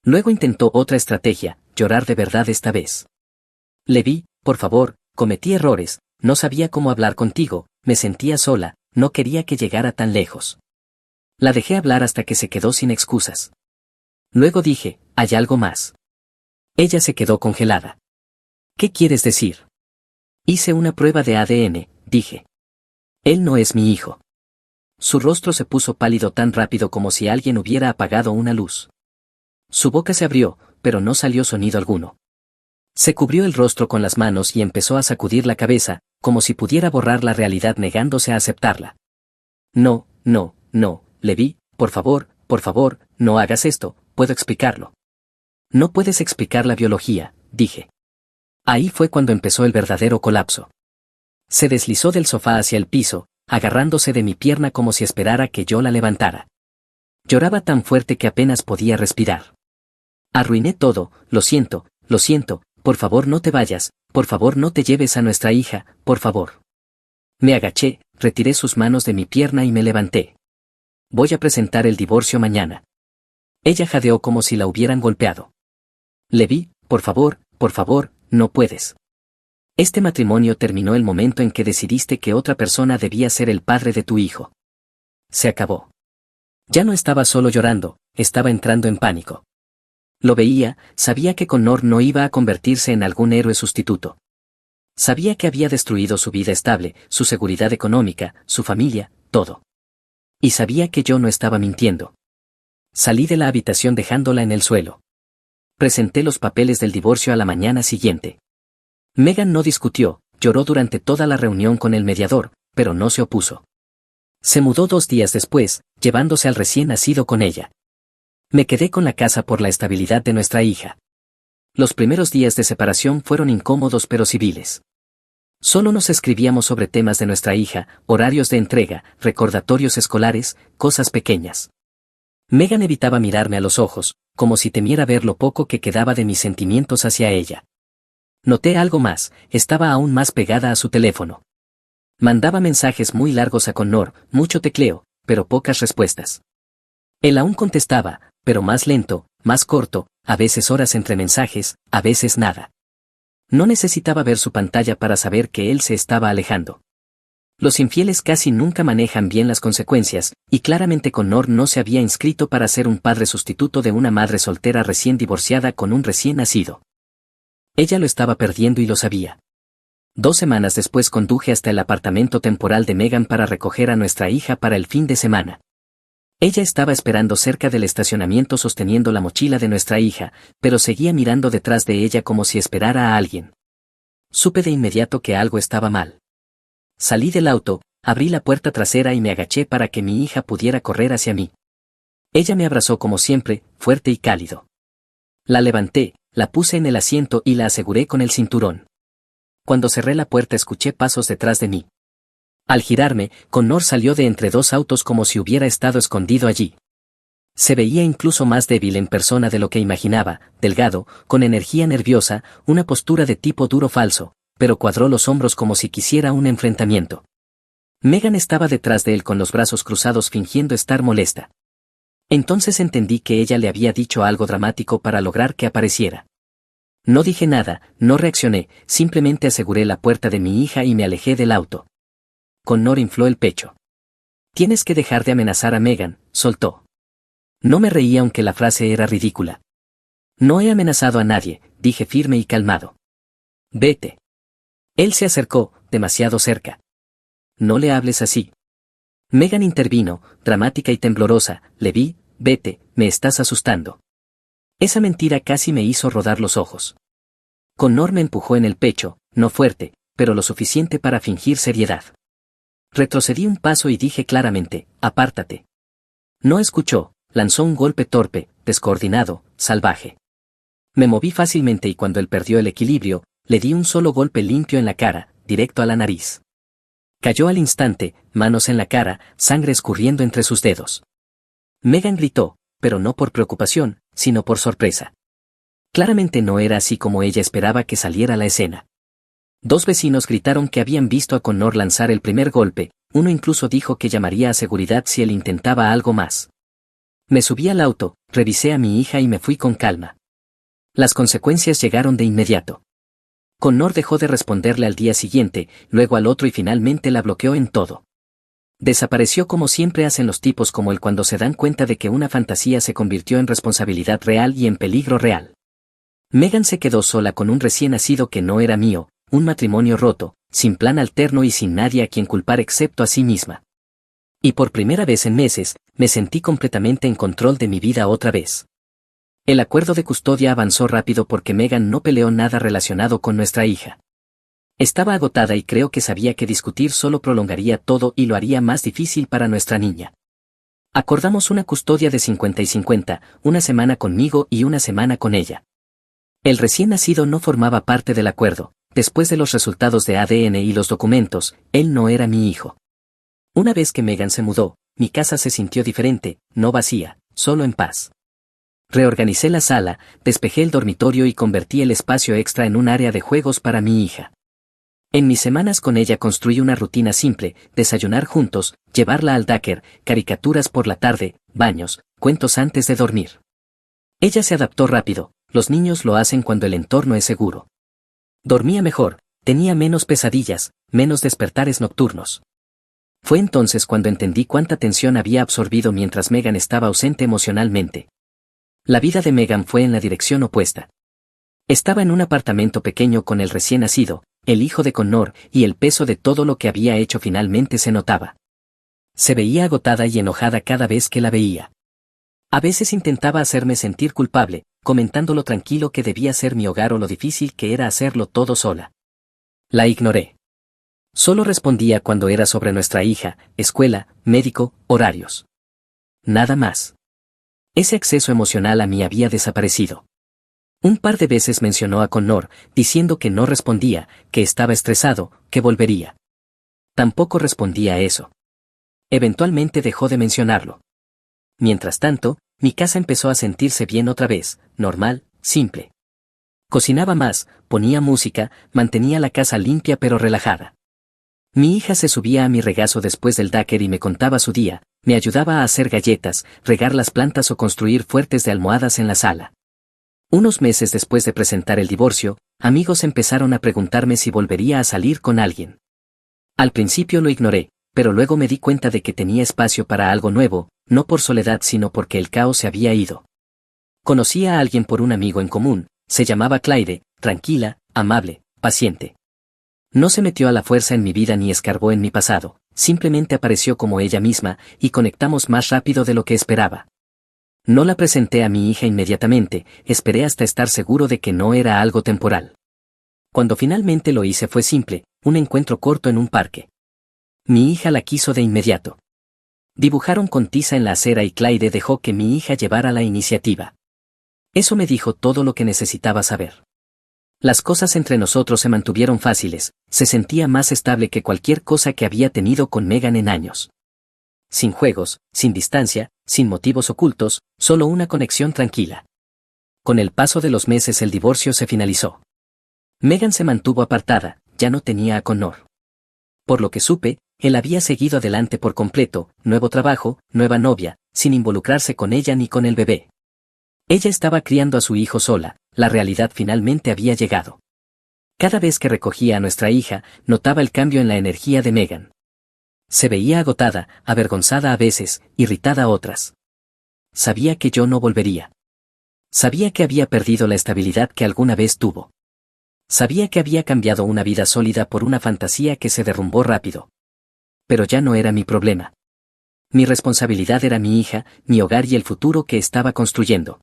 Luego intentó otra estrategia, llorar de verdad esta vez. Le vi, por favor, cometí errores, no sabía cómo hablar contigo, me sentía sola, no quería que llegara tan lejos. La dejé hablar hasta que se quedó sin excusas. Luego dije, hay algo más. Ella se quedó congelada. ¿Qué quieres decir? Hice una prueba de ADN, dije. Él no es mi hijo. Su rostro se puso pálido tan rápido como si alguien hubiera apagado una luz. Su boca se abrió, pero no salió sonido alguno. Se cubrió el rostro con las manos y empezó a sacudir la cabeza, como si pudiera borrar la realidad negándose a aceptarla. No, Levi, por favor, no hagas esto, puedo explicarlo. No puedes explicar la biología, dije. Ahí fue cuando empezó el verdadero colapso. Se deslizó del sofá hacia el piso, agarrándose de mi pierna como si esperara que yo la levantara. Lloraba tan fuerte que apenas podía respirar. Arruiné todo, lo siento, por favor no te vayas, por favor no te lleves a nuestra hija, por favor. Me agaché, retiré sus manos de mi pierna y me levanté. Voy a presentar el divorcio mañana. Ella jadeó como si la hubieran golpeado. Levi, por favor, no puedes. Este matrimonio terminó el momento en que decidiste que otra persona debía ser el padre de tu hijo. Se acabó. Ya no estaba solo llorando, estaba entrando en pánico. Lo veía, sabía que Connor no iba a convertirse en algún héroe sustituto. Sabía que había destruido su vida estable, su seguridad económica, su familia, todo. Y sabía que yo no estaba mintiendo. Salí de la habitación dejándola en el suelo. Presenté los papeles del divorcio a la mañana siguiente. Megan no discutió, lloró durante toda la reunión con el mediador, pero no se opuso. Se mudó 2 días después, llevándose al recién nacido con ella. Me quedé con la casa por la estabilidad de nuestra hija. Los primeros días de separación fueron incómodos pero civiles. Solo nos escribíamos sobre temas de nuestra hija, horarios de entrega, recordatorios escolares, cosas pequeñas. Megan evitaba mirarme a los ojos, como si temiera ver lo poco que quedaba de mis sentimientos hacia ella. Noté algo más, estaba aún más pegada a su teléfono. Mandaba mensajes muy largos a Connor, mucho tecleo, pero pocas respuestas. Él aún contestaba, pero más lento, más corto, a veces horas entre mensajes, a veces nada. No necesitaba ver su pantalla para saber que él se estaba alejando. Los infieles casi nunca manejan bien las consecuencias, y claramente Connor no se había inscrito para ser un padre sustituto de una madre soltera recién divorciada con un recién nacido. Ella lo estaba perdiendo y lo sabía. 2 semanas después conduje hasta el apartamento temporal de Megan para recoger a nuestra hija para el fin de semana. Ella estaba esperando cerca del estacionamiento sosteniendo la mochila de nuestra hija, pero seguía mirando detrás de ella como si esperara a alguien. Supe de inmediato que algo estaba mal. Salí del auto, abrí la puerta trasera y me agaché para que mi hija pudiera correr hacia mí. Ella me abrazó como siempre, fuerte y cálido. La levanté, la puse en el asiento y la aseguré con el cinturón. Cuando cerré la puerta escuché pasos detrás de mí. Al girarme, Connor salió de entre 2 autos como si hubiera estado escondido allí. Se veía incluso más débil en persona de lo que imaginaba, delgado, con energía nerviosa, una postura de tipo duro falso, pero cuadró los hombros como si quisiera un enfrentamiento. Megan estaba detrás de él con los brazos cruzados fingiendo estar molesta. Entonces entendí que ella le había dicho algo dramático para lograr que apareciera. No dije nada, no reaccioné, simplemente aseguré la puerta de mi hija y me alejé del auto. Connor infló el pecho. Tienes que dejar de amenazar a Megan, soltó. No me reí aunque la frase era ridícula. No he amenazado a nadie, dije firme y calmado. Vete. Él se acercó, demasiado cerca. No le hables así. Megan intervino, dramática y temblorosa, le vi, vete, me estás asustando. Esa mentira casi me hizo rodar los ojos. Connor me empujó en el pecho, no fuerte, pero lo suficiente para fingir seriedad. Retrocedí un paso y dije claramente, apártate. No escuchó, lanzó un golpe torpe, descoordinado, salvaje. Me moví fácilmente y cuando él perdió el equilibrio, le di un solo golpe limpio en la cara, directo a la nariz. Cayó al instante, manos en la cara, sangre escurriendo entre sus dedos. Megan gritó, pero no por preocupación, sino por sorpresa. Claramente no era así como ella esperaba que saliera la escena. 2 vecinos gritaron que habían visto a Connor lanzar el primer golpe, uno incluso dijo que llamaría a seguridad si él intentaba algo más. Me subí al auto, revisé a mi hija y me fui con calma. Las consecuencias llegaron de inmediato. Connor dejó de responderle al día siguiente, luego al otro y finalmente la bloqueó en todo. Desapareció como siempre hacen los tipos como él cuando se dan cuenta de que una fantasía se convirtió en responsabilidad real y en peligro real. Megan se quedó sola con un recién nacido que no era mío, un matrimonio roto, sin plan alterno y sin nadie a quien culpar excepto a sí misma. Y por primera vez en meses, me sentí completamente en control de mi vida otra vez. El acuerdo de custodia avanzó rápido porque Megan no peleó nada relacionado con nuestra hija. Estaba agotada y creo que sabía que discutir solo prolongaría todo y lo haría más difícil para nuestra niña. Acordamos una custodia de 50 y 50, una semana conmigo y una semana con ella. El recién nacido no formaba parte del acuerdo. Después de los resultados de ADN y los documentos, él no era mi hijo. Una vez que Megan se mudó, mi casa se sintió diferente, no vacía, solo en paz. Reorganicé la sala, despejé el dormitorio y convertí el espacio extra en un área de juegos para mi hija. En mis semanas con ella construí una rutina simple, desayunar juntos, llevarla al daycare, caricaturas por la tarde, baños, cuentos antes de dormir. Ella se adaptó rápido, los niños lo hacen cuando el entorno es seguro. Dormía mejor, tenía menos pesadillas, menos despertares nocturnos. Fue entonces cuando entendí cuánta tensión había absorbido mientras Megan estaba ausente emocionalmente. La vida de Megan fue en la dirección opuesta. Estaba en un apartamento pequeño con el recién nacido, el hijo de Connor, y el peso de todo lo que había hecho finalmente se notaba. Se veía agotada y enojada cada vez que la veía. A veces intentaba hacerme sentir culpable, comentando lo tranquilo que debía ser mi hogar o lo difícil que era hacerlo todo sola. La ignoré. Solo respondía cuando era sobre nuestra hija, escuela, médico, horarios. Nada más. Ese acceso emocional a mí había desaparecido. Un par de veces mencionó a Connor, diciendo que no respondía, que estaba estresado, que volvería. Tampoco respondía a eso. Eventualmente dejó de mencionarlo. Mientras tanto, mi casa empezó a sentirse bien otra vez, normal, simple. Cocinaba más, ponía música, mantenía la casa limpia pero relajada. Mi hija se subía a mi regazo después del daiquiri y me contaba su día, me ayudaba a hacer galletas, regar las plantas o construir fuertes de almohadas en la sala. Unos meses después de presentar el divorcio, amigos empezaron a preguntarme si volvería a salir con alguien. Al principio lo ignoré, pero luego me di cuenta de que tenía espacio para algo nuevo, no por soledad sino porque el caos se había ido. Conocí a alguien por un amigo en común, se llamaba Clyde, tranquila, amable, paciente. No se metió a la fuerza en mi vida ni escarbó en mi pasado, simplemente apareció como ella misma, y conectamos más rápido de lo que esperaba. No la presenté a mi hija inmediatamente, esperé hasta estar seguro de que no era algo temporal. Cuando finalmente lo hice fue simple, un encuentro corto en un parque. Mi hija la quiso de inmediato. Dibujaron con tiza en la acera y Clyde dejó que mi hija llevara la iniciativa. Eso me dijo todo lo que necesitaba saber. Las cosas entre nosotros se mantuvieron fáciles, se sentía más estable que cualquier cosa que había tenido con Megan en años. Sin juegos, sin distancia, sin motivos ocultos, solo una conexión tranquila. Con el paso de los meses el divorcio se finalizó. Megan se mantuvo apartada, ya no tenía a Connor. Por lo que supe, él había seguido adelante por completo, nuevo trabajo, nueva novia, sin involucrarse con ella ni con el bebé. Ella estaba criando a su hijo sola, la realidad finalmente había llegado. Cada vez que recogía a nuestra hija, notaba el cambio en la energía de Megan. Se veía agotada, avergonzada a veces, irritada a otras. Sabía que yo no volvería. Sabía que había perdido la estabilidad que alguna vez tuvo. Sabía que había cambiado una vida sólida por una fantasía que se derrumbó rápido. Pero ya no era mi problema. Mi responsabilidad era mi hija, mi hogar y el futuro que estaba construyendo.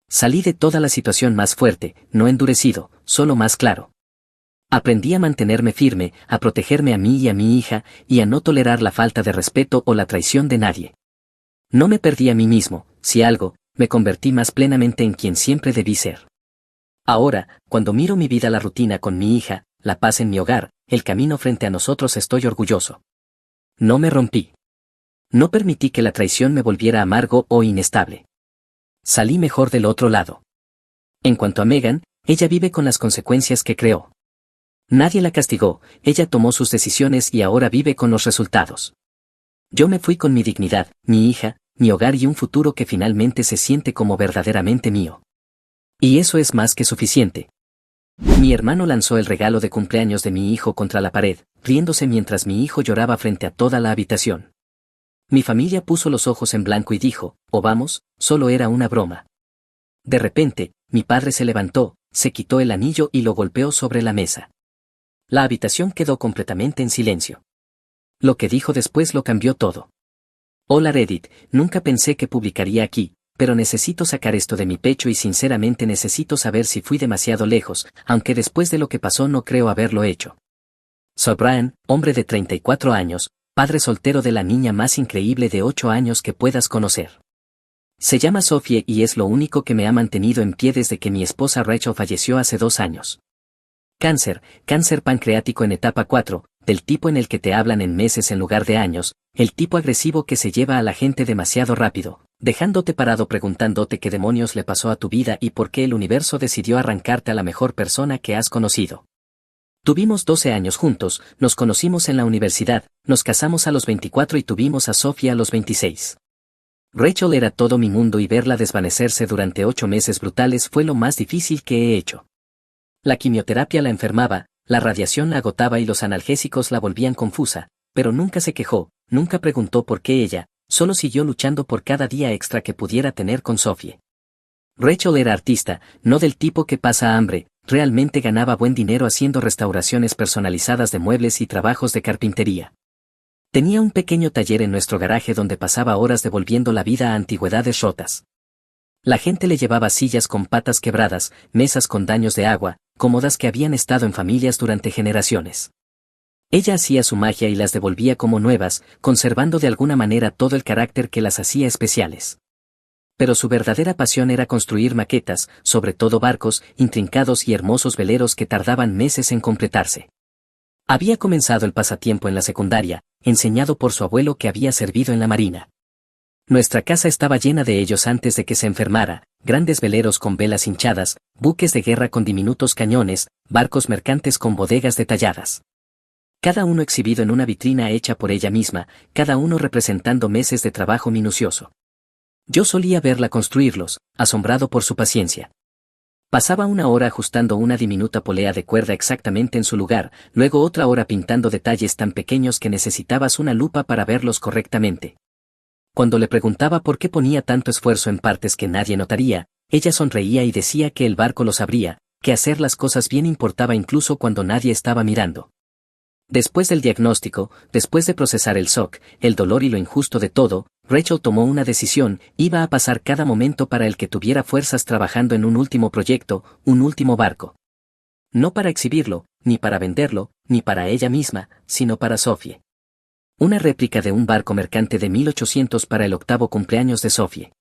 Salí de toda la situación más fuerte, no endurecido, solo más claro. Aprendí a mantenerme firme, a protegerme a mí y a mi hija, y a no tolerar la falta de respeto o la traición de nadie. No me perdí a mí mismo, si algo, me convertí más plenamente en quien siempre debí ser. Ahora, cuando miro mi vida, la rutina con mi hija, la paz en mi hogar, el camino frente a nosotros, estoy orgulloso. No me rompí. No permití que la traición me volviera amargo o inestable. Salí mejor del otro lado. En cuanto a Megan, ella vive con las consecuencias que creó. Nadie la castigó, ella tomó sus decisiones y ahora vive con los resultados. Yo me fui con mi dignidad, mi hija, mi hogar y un futuro que finalmente se siente como verdaderamente mío. Y eso es más que suficiente. Mi hermano lanzó el regalo de cumpleaños de mi hijo contra la pared, riéndose mientras mi hijo lloraba frente a toda la habitación. Mi familia puso los ojos en blanco y dijo, «Oh vamos, solo era una broma». De repente, mi padre se levantó, se quitó el anillo y lo golpeó sobre la mesa. La habitación quedó completamente en silencio. Lo que dijo después lo cambió todo. Hola Reddit, nunca pensé que publicaría aquí, pero necesito sacar esto de mi pecho y sinceramente necesito saber si fui demasiado lejos, aunque después de lo que pasó no creo haberlo hecho. Soy Brian, hombre de 34 años, padre soltero de la niña más increíble de 8 años que puedas conocer. Se llama Sophie y es lo único que me ha mantenido en pie desde que mi esposa Rachel falleció hace 2 años. Cáncer pancreático en etapa 4, del tipo en el que te hablan en meses en lugar de años, el tipo agresivo que se lleva a la gente demasiado rápido, dejándote parado preguntándote qué demonios le pasó a tu vida y por qué el universo decidió arrancarte a la mejor persona que has conocido. Tuvimos 12 años juntos, nos conocimos en la universidad, nos casamos a los 24 y tuvimos a Sophie a los 26. Rachel era todo mi mundo y verla desvanecerse durante 8 meses brutales fue lo más difícil que he hecho. La quimioterapia la enfermaba, la radiación la agotaba y los analgésicos la volvían confusa, pero nunca se quejó, nunca preguntó por qué ella, solo siguió luchando por cada día extra que pudiera tener con Sophie. Rachel era artista, no del tipo que pasa hambre, realmente ganaba buen dinero haciendo restauraciones personalizadas de muebles y trabajos de carpintería. Tenía un pequeño taller en nuestro garaje donde pasaba horas devolviendo la vida a antigüedades rotas. La gente le llevaba sillas con patas quebradas, mesas con daños de agua, cómodas que habían estado en familias durante generaciones. Ella hacía su magia y las devolvía como nuevas, conservando de alguna manera todo el carácter que las hacía especiales. Pero su verdadera pasión era construir maquetas, sobre todo barcos, intrincados y hermosos veleros que tardaban meses en completarse. Había comenzado el pasatiempo en la secundaria, enseñado por su abuelo que había servido en la marina. Nuestra casa estaba llena de ellos antes de que se enfermara, grandes veleros con velas hinchadas, buques de guerra con diminutos cañones, barcos mercantes con bodegas detalladas. Cada uno exhibido en una vitrina hecha por ella misma, cada uno representando meses de trabajo minucioso. Yo solía verla construirlos, asombrado por su paciencia. Pasaba una hora ajustando una diminuta polea de cuerda exactamente en su lugar, luego otra hora pintando detalles tan pequeños que necesitabas una lupa para verlos correctamente. Cuando le preguntaba por qué ponía tanto esfuerzo en partes que nadie notaría, ella sonreía y decía que el barco lo sabría, que hacer las cosas bien importaba incluso cuando nadie estaba mirando. Después del diagnóstico, después de procesar el shock, el dolor y lo injusto de todo, Rachel tomó una decisión: iba a pasar cada momento para el que tuviera fuerzas trabajando en un último proyecto, un último barco. No para exhibirlo, ni para venderlo, ni para ella misma, sino para Sophie. Una réplica de un barco mercante de 1800 para el 8º cumpleaños de Sophie.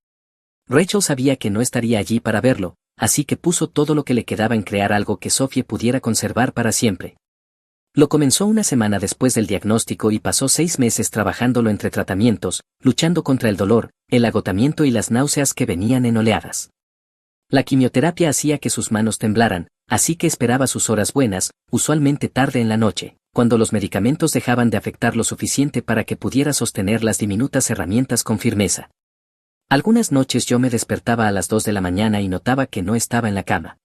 Rachel sabía que no estaría allí para verlo, así que puso todo lo que le quedaba en crear algo que Sophie pudiera conservar para siempre. Lo comenzó una semana después del diagnóstico y pasó 6 meses trabajándolo entre tratamientos, luchando contra el dolor, el agotamiento y las náuseas que venían en oleadas. La quimioterapia hacía que sus manos temblaran, así que esperaba sus horas buenas, usualmente tarde en la noche, cuando los medicamentos dejaban de afectar lo suficiente para que pudiera sostener las diminutas herramientas con firmeza. Algunas noches yo me despertaba a las 2 de la mañana y notaba que no estaba en la cama.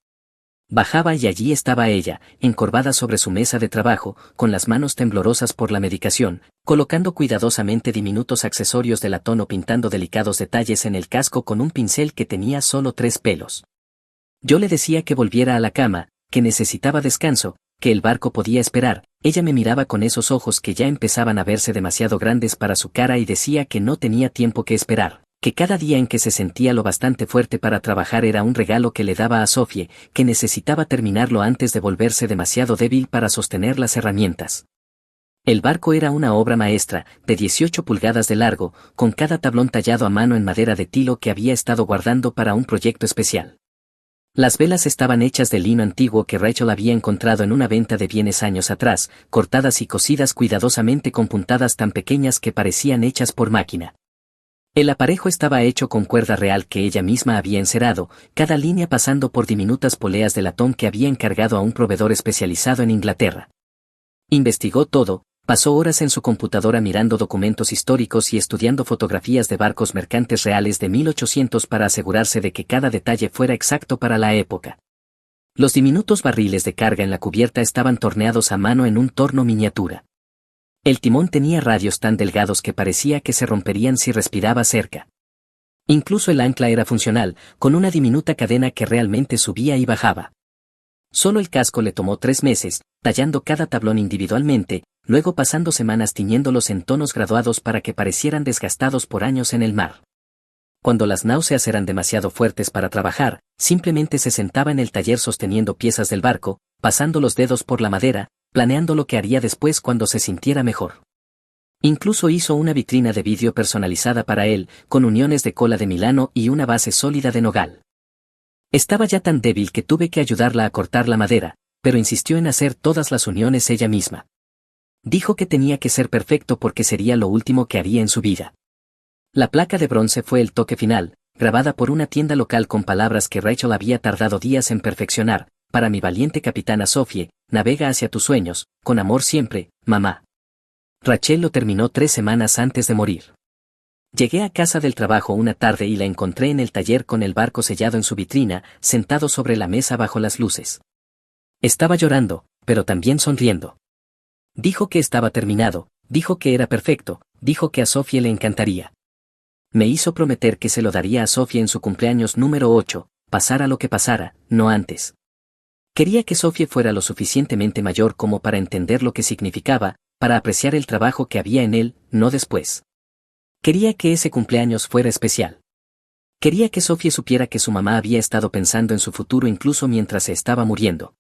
Bajaba y allí estaba ella, encorvada sobre su mesa de trabajo, con las manos temblorosas por la medicación, colocando cuidadosamente diminutos accesorios de latón o pintando delicados detalles en el casco con un pincel que tenía solo 3 pelos. Yo le decía que volviera a la cama, que necesitaba descanso, que el barco podía esperar. Ella me miraba con esos ojos que ya empezaban a verse demasiado grandes para su cara y decía que no tenía tiempo que esperar, que cada día en que se sentía lo bastante fuerte para trabajar era un regalo que le daba a Sophie, que necesitaba terminarlo antes de volverse demasiado débil para sostener las herramientas. El barco era una obra maestra, de 18 pulgadas de largo, con cada tablón tallado a mano en madera de tilo que había estado guardando para un proyecto especial. Las velas estaban hechas de lino antiguo que Rachel había encontrado en una venta de bienes años atrás, cortadas y cosidas cuidadosamente con puntadas tan pequeñas que parecían hechas por máquina. El aparejo estaba hecho con cuerda real que ella misma había encerado, cada línea pasando por diminutas poleas de latón que había encargado a un proveedor especializado en Inglaterra. Investigó todo, pasó horas en su computadora mirando documentos históricos y estudiando fotografías de barcos mercantes reales de 1800 para asegurarse de que cada detalle fuera exacto para la época. Los diminutos barriles de carga en la cubierta estaban torneados a mano en un torno miniatura. El timón tenía radios tan delgados que parecía que se romperían si respiraba cerca. Incluso el ancla era funcional, con una diminuta cadena que realmente subía y bajaba. Solo el casco le tomó 3 meses, tallando cada tablón individualmente, luego pasando semanas tiñéndolos en tonos graduados para que parecieran desgastados por años en el mar. Cuando las náuseas eran demasiado fuertes para trabajar, simplemente se sentaba en el taller sosteniendo piezas del barco, pasando los dedos por la madera, planeando lo que haría después cuando se sintiera mejor. Incluso hizo una vitrina de vidrio personalizada para él, con uniones de cola de Milano y una base sólida de nogal. Estaba ya tan débil que tuve que ayudarla a cortar la madera, pero insistió en hacer todas las uniones ella misma. Dijo que tenía que ser perfecto porque sería lo último que haría en su vida. La placa de bronce fue el toque final, grabada por una tienda local con palabras que Rachel había tardado días en perfeccionar: para mi valiente capitana Sophie, navega hacia tus sueños, con amor siempre, mamá. Rachel lo terminó 3 semanas antes de morir. Llegué a casa del trabajo una tarde y la encontré en el taller con el barco sellado en su vitrina, sentado sobre la mesa bajo las luces. Estaba llorando, pero también sonriendo. Dijo que estaba terminado, dijo que era perfecto, dijo que a Sophie le encantaría. Me hizo prometer que se lo daría a Sophie en su cumpleaños número 8, pasara lo que pasara, no antes. Quería que Sophie fuera lo suficientemente mayor como para entender lo que significaba, para apreciar el trabajo que había en él, no después. Quería que ese cumpleaños fuera especial. Quería que Sophie supiera que su mamá había estado pensando en su futuro incluso mientras se estaba muriendo.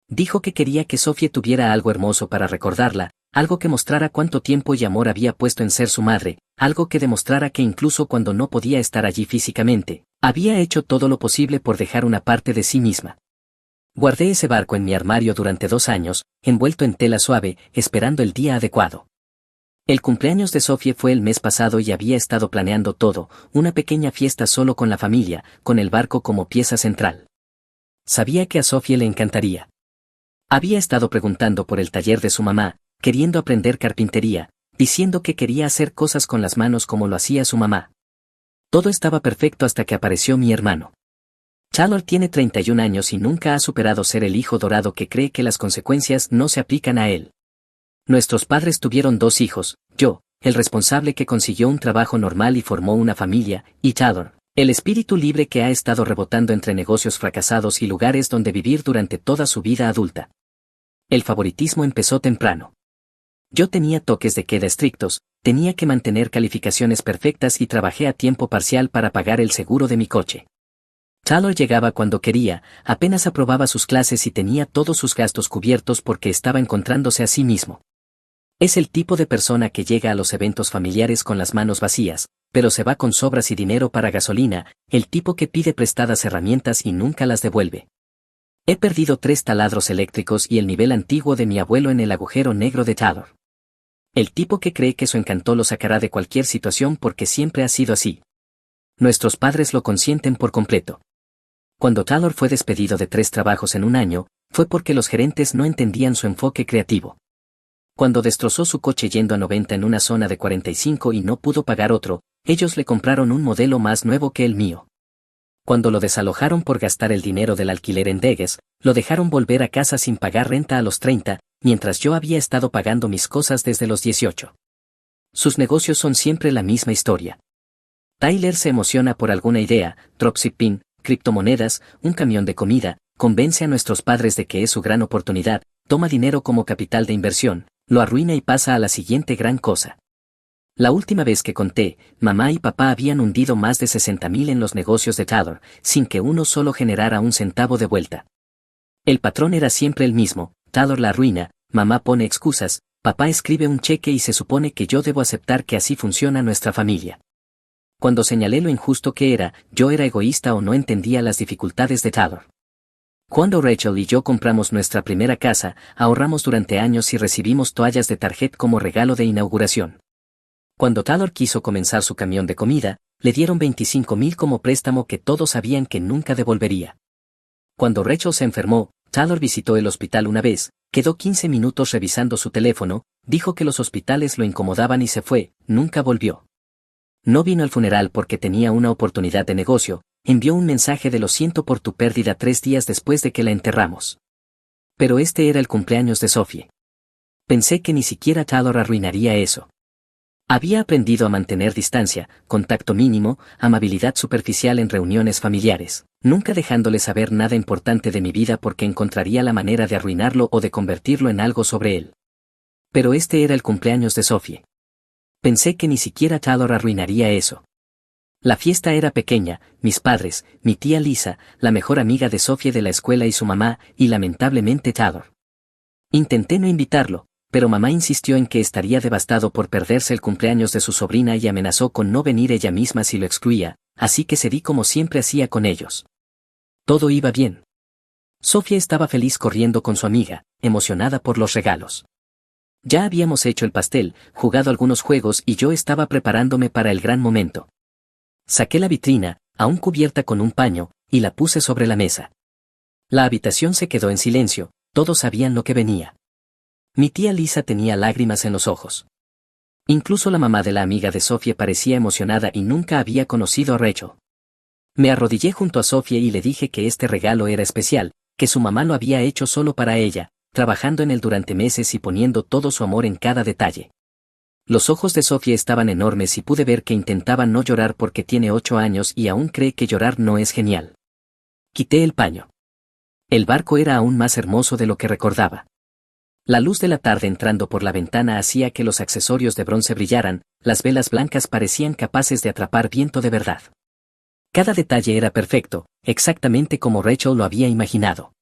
Dijo que quería que Sophie tuviera algo hermoso para recordarla, algo que mostrara cuánto tiempo y amor había puesto en ser su madre, algo que demostrara que incluso cuando no podía estar allí físicamente, había hecho todo lo posible por dejar una parte de sí misma. Guardé ese barco en mi armario durante 2 años, envuelto en tela suave, esperando el día adecuado. El cumpleaños de Sophie fue el mes pasado y había estado planeando todo, una pequeña fiesta solo con la familia, con el barco como pieza central. Sabía que a Sophie le encantaría. Había estado preguntando por el taller de su mamá, queriendo aprender carpintería, diciendo que quería hacer cosas con las manos como lo hacía su mamá. Todo estaba perfecto hasta que apareció mi hermano. Chalor tiene 31 años y nunca ha superado ser el hijo dorado que cree que las consecuencias no se aplican a él. Nuestros padres tuvieron 2 hijos, yo, el responsable que consiguió un trabajo normal y formó una familia, y Chalor, el espíritu libre que ha estado rebotando entre negocios fracasados y lugares donde vivir durante toda su vida adulta. El favoritismo empezó temprano. Yo tenía toques de queda estrictos, tenía que mantener calificaciones perfectas y trabajé a tiempo parcial para pagar el seguro de mi coche. Chalor llegaba cuando quería, apenas aprobaba sus clases y tenía todos sus gastos cubiertos porque estaba encontrándose a sí mismo. Es el tipo de persona que llega a los eventos familiares con las manos vacías, pero se va con sobras y dinero para gasolina, el tipo que pide prestadas herramientas y nunca las devuelve. He perdido 3 taladros eléctricos y el nivel antiguo de mi abuelo en el agujero negro de Chalor. El tipo que cree que su encanto lo sacará de cualquier situación porque siempre ha sido así. Nuestros padres lo consienten por completo. Cuando Chalor fue despedido de 3 trabajos en un año, fue porque los gerentes no entendían su enfoque creativo. Cuando destrozó su coche yendo a 90 en una zona de 45 y no pudo pagar otro, ellos le compraron un modelo más nuevo que el mío. Cuando lo desalojaron por gastar el dinero del alquiler en Degues, lo dejaron volver a casa sin pagar renta a los 30, mientras yo había estado pagando mis cosas desde los 18. Sus negocios son siempre la misma historia. Tyler se emociona por alguna idea, dropshipping, criptomonedas, un camión de comida, convence a nuestros padres de que es su gran oportunidad, toma dinero como capital de inversión, lo arruina y pasa a la siguiente gran cosa. La última vez que conté, mamá y papá habían hundido más de 60,000 en los negocios de Chalor, sin que uno solo generara un centavo de vuelta. El patrón era siempre el mismo, Chalor la arruina, mamá pone excusas, papá escribe un cheque y se supone que yo debo aceptar que así funciona nuestra familia. Cuando señalé lo injusto que era, yo era egoísta o no entendía las dificultades de Chalor. Cuando Rachel y yo compramos nuestra primera casa, ahorramos durante años y recibimos toallas de Target como regalo de inauguración. Cuando Chalor quiso comenzar su camión de comida, le dieron 25,000 como préstamo que todos sabían que nunca devolvería. Cuando Rachel se enfermó, Chalor visitó el hospital una vez, quedó 15 minutos revisando su teléfono, dijo que los hospitales lo incomodaban y se fue, nunca volvió. No vino al funeral porque tenía una oportunidad de negocio, envió un mensaje de lo siento por tu pérdida 3 días después de que la enterramos. Pero este era el cumpleaños de Sophie. Pensé que ni siquiera Chalor arruinaría eso. Había aprendido a mantener distancia, contacto mínimo, amabilidad superficial en reuniones familiares, nunca dejándole saber nada importante de mi vida porque encontraría la manera de arruinarlo o de convertirlo en algo sobre él. Pero este era el cumpleaños de Sophie. Pensé que ni siquiera Chalor arruinaría eso. La fiesta era pequeña, mis padres, mi tía Lisa, la mejor amiga de Sophie de la escuela y su mamá, y lamentablemente Chalor. Intenté no invitarlo, pero mamá insistió en que estaría devastado por perderse el cumpleaños de su sobrina y amenazó con no venir ella misma si lo excluía, así que cedí como siempre hacía con ellos. Todo iba bien. Sophie estaba feliz corriendo con su amiga, emocionada por los regalos. Ya habíamos hecho el pastel, jugado algunos juegos y yo estaba preparándome para el gran momento. Saqué la vitrina, aún cubierta con un paño, y la puse sobre la mesa. La habitación se quedó en silencio, todos sabían lo que venía. Mi tía Lisa tenía lágrimas en los ojos. Incluso la mamá de la amiga de Sophie parecía emocionada y nunca había conocido a Rachel. Me arrodillé junto a Sophie y le dije que este regalo era especial, que su mamá lo había hecho solo para ella, trabajando en él durante meses y poniendo todo su amor en cada detalle. Los ojos de Sophie estaban enormes y pude ver que intentaba no llorar porque tiene 8 años y aún cree que llorar no es genial. Quité el paño. El barco era aún más hermoso de lo que recordaba. La luz de la tarde entrando por la ventana hacía que los accesorios de bronce brillaran, las velas blancas parecían capaces de atrapar viento de verdad. Cada detalle era perfecto, exactamente como Rachel lo había imaginado.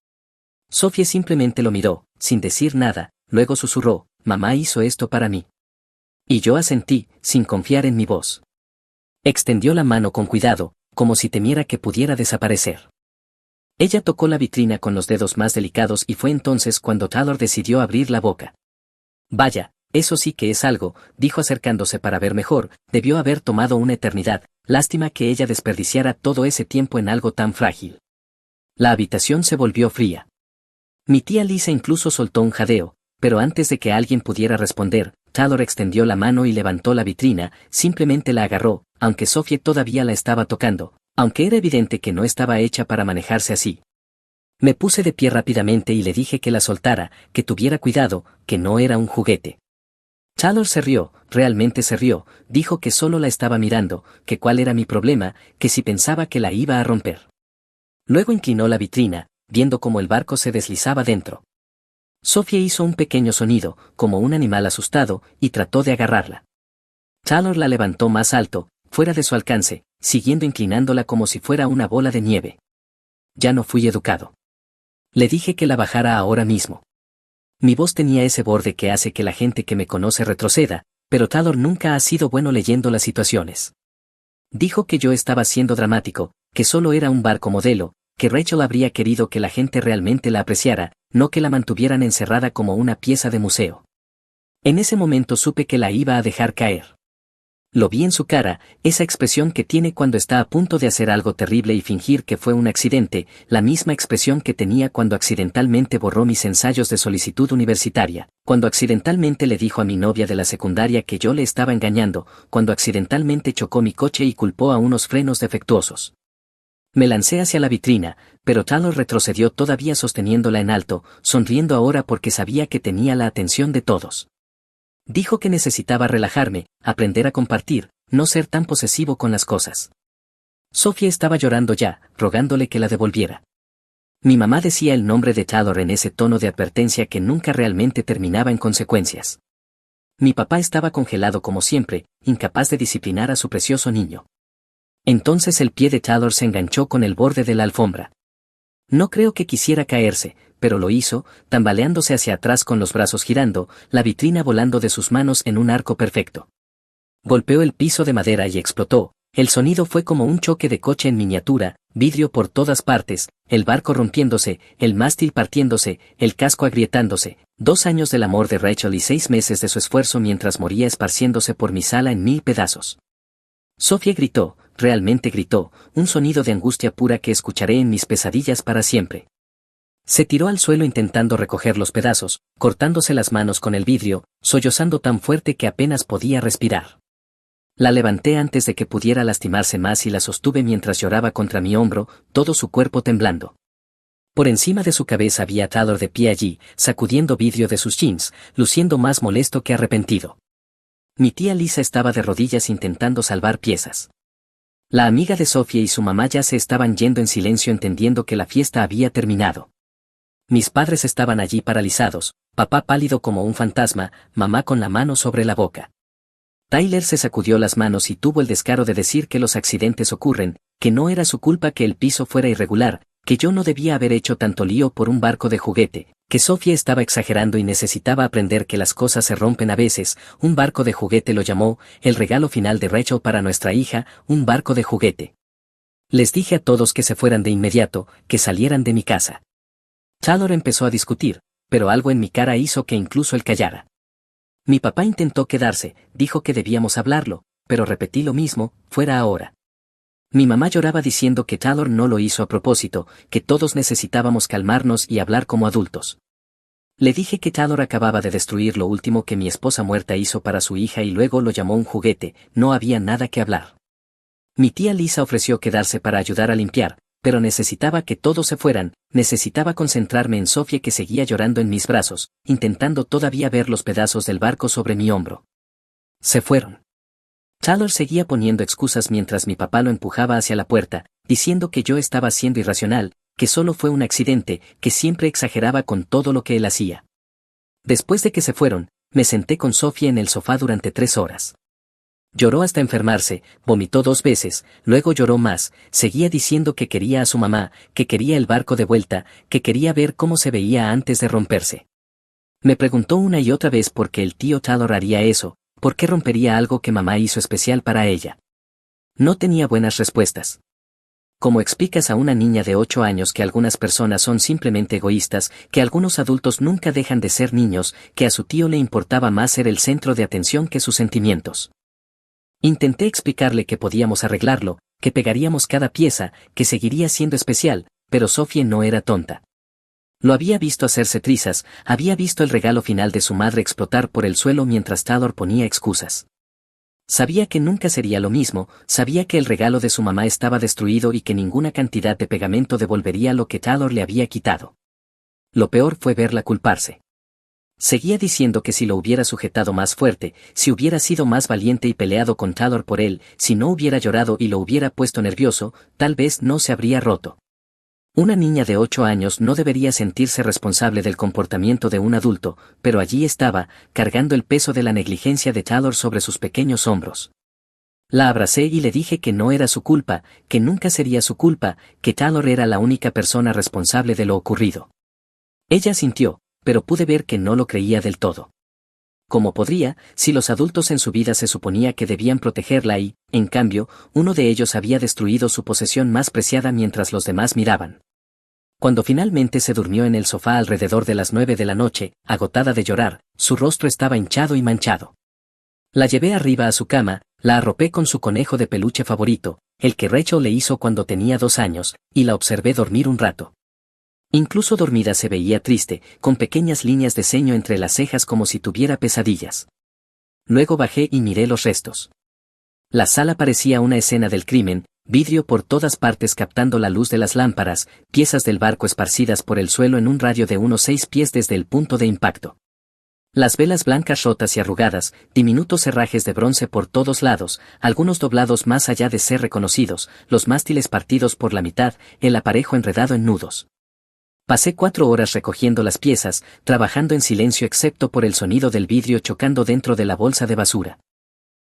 Sophie simplemente lo miró, sin decir nada, luego susurró, «Mamá hizo esto para mí». Y yo asentí, sin confiar en mi voz. Extendió la mano con cuidado, como si temiera que pudiera desaparecer. Ella tocó la vitrina con los dedos más delicados y fue entonces cuando Taylor decidió abrir la boca. «Vaya, eso sí que es algo», dijo acercándose para ver mejor, «debió haber tomado una eternidad, lástima que ella desperdiciara todo ese tiempo en algo tan frágil». La habitación se volvió fría. Mi tía Lisa incluso soltó un jadeo, pero antes de que alguien pudiera responder, Taylor extendió la mano y levantó la vitrina, simplemente la agarró, aunque Sophie todavía la estaba tocando, aunque era evidente que no estaba hecha para manejarse así. Me puse de pie rápidamente y le dije que la soltara, que tuviera cuidado, que no era un juguete. Taylor se rió, realmente se rió, dijo que solo la estaba mirando, que cuál era mi problema, que si pensaba que la iba a romper. Luego inclinó la vitrina, viendo cómo el barco se deslizaba dentro. Sophie hizo un pequeño sonido, como un animal asustado, y trató de agarrarla. Taylor la levantó más alto, fuera de su alcance, siguiendo inclinándola como si fuera una bola de nieve. Ya no fui educado. Le dije que la bajara ahora mismo. Mi voz tenía ese borde que hace que la gente que me conoce retroceda, pero Taylor nunca ha sido bueno leyendo las situaciones. Dijo que yo estaba siendo dramático, que solo era un barco modelo, que Rachel habría querido que la gente realmente la apreciara, no que la mantuvieran encerrada como una pieza de museo. En ese momento supe que la iba a dejar caer. Lo vi en su cara, esa expresión que tiene cuando está a punto de hacer algo terrible y fingir que fue un accidente, la misma expresión que tenía cuando accidentalmente borró mis ensayos de solicitud universitaria, cuando accidentalmente le dijo a mi novia de la secundaria que yo le estaba engañando, cuando accidentalmente chocó mi coche y culpó a unos frenos defectuosos. Me lancé hacia la vitrina, pero Taylor retrocedió todavía sosteniéndola en alto, sonriendo ahora porque sabía que tenía la atención de todos. Dijo que necesitaba relajarme, aprender a compartir, no ser tan posesivo con las cosas. Sophie estaba llorando ya, rogándole que la devolviera. Mi mamá decía el nombre de Taylor en ese tono de advertencia que nunca realmente terminaba en consecuencias. Mi papá estaba congelado como siempre, incapaz de disciplinar a su precioso niño. Entonces el pie de Taylor se enganchó con el borde de la alfombra. No creo que quisiera caerse, pero lo hizo, tambaleándose hacia atrás con los brazos girando, la vitrina volando de sus manos en un arco perfecto. Golpeó el piso de madera y explotó, el sonido fue como un choque de coche en miniatura, vidrio por todas partes, el barco rompiéndose, el mástil partiéndose, el casco agrietándose, 2 años del amor de Rachel y 6 meses de su esfuerzo mientras moría esparciéndose por mi sala en 1000 pedazos. Sophie gritó, realmente gritó, un sonido de angustia pura que escucharé en mis pesadillas para siempre. Se tiró al suelo intentando recoger los pedazos, cortándose las manos con el vidrio, sollozando tan fuerte que apenas podía respirar. La levanté antes de que pudiera lastimarse más y la sostuve mientras lloraba contra mi hombro, todo su cuerpo temblando. Por encima de su cabeza había Taylor de pie allí, sacudiendo vidrio de sus jeans, luciendo más molesto que arrepentido. Mi tía Lisa estaba de rodillas intentando salvar piezas. La amiga de Sophie y su mamá ya se estaban yendo en silencio entendiendo que la fiesta había terminado. Mis padres estaban allí paralizados, papá pálido como un fantasma, mamá con la mano sobre la boca. Tyler se sacudió las manos y tuvo el descaro de decir que los accidentes ocurren, que no era su culpa que el piso fuera irregular, que yo no debía haber hecho tanto lío por un barco de juguete, que Sophie estaba exagerando y necesitaba aprender que las cosas se rompen a veces. Un barco de juguete lo llamó, el regalo final de Rachel para nuestra hija, un barco de juguete. Les dije a todos que se fueran de inmediato, que salieran de mi casa. Taylor empezó a discutir, pero algo en mi cara hizo que incluso él callara. Mi papá intentó quedarse, dijo que debíamos hablarlo, pero repetí lo mismo, fuera ahora. Mi mamá lloraba diciendo que Taylor no lo hizo a propósito, que todos necesitábamos calmarnos y hablar como adultos. Le dije que Taylor acababa de destruir lo último que mi esposa muerta hizo para su hija y luego lo llamó un juguete, no había nada que hablar. Mi tía Lisa ofreció quedarse para ayudar a limpiar, pero necesitaba que todos se fueran, necesitaba concentrarme en Sophie que seguía llorando en mis brazos, intentando todavía ver los pedazos del barco sobre mi hombro. Se fueron. Taylor seguía poniendo excusas mientras mi papá lo empujaba hacia la puerta, diciendo que yo estaba siendo irracional, que solo fue un accidente, que siempre exageraba con todo lo que él hacía. Después de que se fueron, me senté con Sophie en el sofá durante 3 horas. Lloró hasta enfermarse, vomitó 2 veces, luego lloró más, seguía diciendo que quería a su mamá, que quería el barco de vuelta, que quería ver cómo se veía antes de romperse. Me preguntó una y otra vez por qué el tío Taylor haría eso, por qué rompería algo que mamá hizo especial para ella. No tenía buenas respuestas. ¿Cómo explicas a una niña de 8 años que algunas personas son simplemente egoístas, que algunos adultos nunca dejan de ser niños, que a su tío le importaba más ser el centro de atención que sus sentimientos? Intenté explicarle que podíamos arreglarlo, que pegaríamos cada pieza, que seguiría siendo especial, pero Sophie no era tonta. Lo había visto hacerse trizas, había visto el regalo final de su madre explotar por el suelo mientras Taylor ponía excusas. Sabía que nunca sería lo mismo, sabía que el regalo de su mamá estaba destruido y que ninguna cantidad de pegamento devolvería lo que Taylor le había quitado. Lo peor fue verla culparse. Seguía diciendo que si lo hubiera sujetado más fuerte, si hubiera sido más valiente y peleado con Taylor por él, si no hubiera llorado y lo hubiera puesto nervioso, tal vez no se habría roto. Una niña de 8 años no debería sentirse responsable del comportamiento de un adulto, pero allí estaba, cargando el peso de la negligencia de Taylor sobre sus pequeños hombros. La abracé y le dije que no era su culpa, que nunca sería su culpa, que Taylor era la única persona responsable de lo ocurrido. Ella sintió, pero pude ver que no lo creía del todo. ¿Cómo podría, si los adultos en su vida se suponía que debían protegerla y, en cambio, uno de ellos había destruido su posesión más preciada mientras los demás miraban? Cuando finalmente se durmió en el sofá alrededor de las 9 de la noche, agotada de llorar, su rostro estaba hinchado y manchado. La llevé arriba a su cama, la arropé con su conejo de peluche favorito, el que Rachel le hizo cuando tenía 2 años, y la observé dormir un rato. Incluso dormida se veía triste, con pequeñas líneas de ceño entre las cejas como si tuviera pesadillas. Luego bajé y miré los restos. La sala parecía una escena del crimen, vidrio por todas partes captando la luz de las lámparas, piezas del barco esparcidas por el suelo en un radio de unos 6 pies desde el punto de impacto. Las velas blancas rotas y arrugadas, diminutos herrajes de bronce por todos lados, algunos doblados más allá de ser reconocidos, los mástiles partidos por la mitad, el aparejo enredado en nudos. Pasé 4 horas recogiendo las piezas, trabajando en silencio excepto por el sonido del vidrio chocando dentro de la bolsa de basura.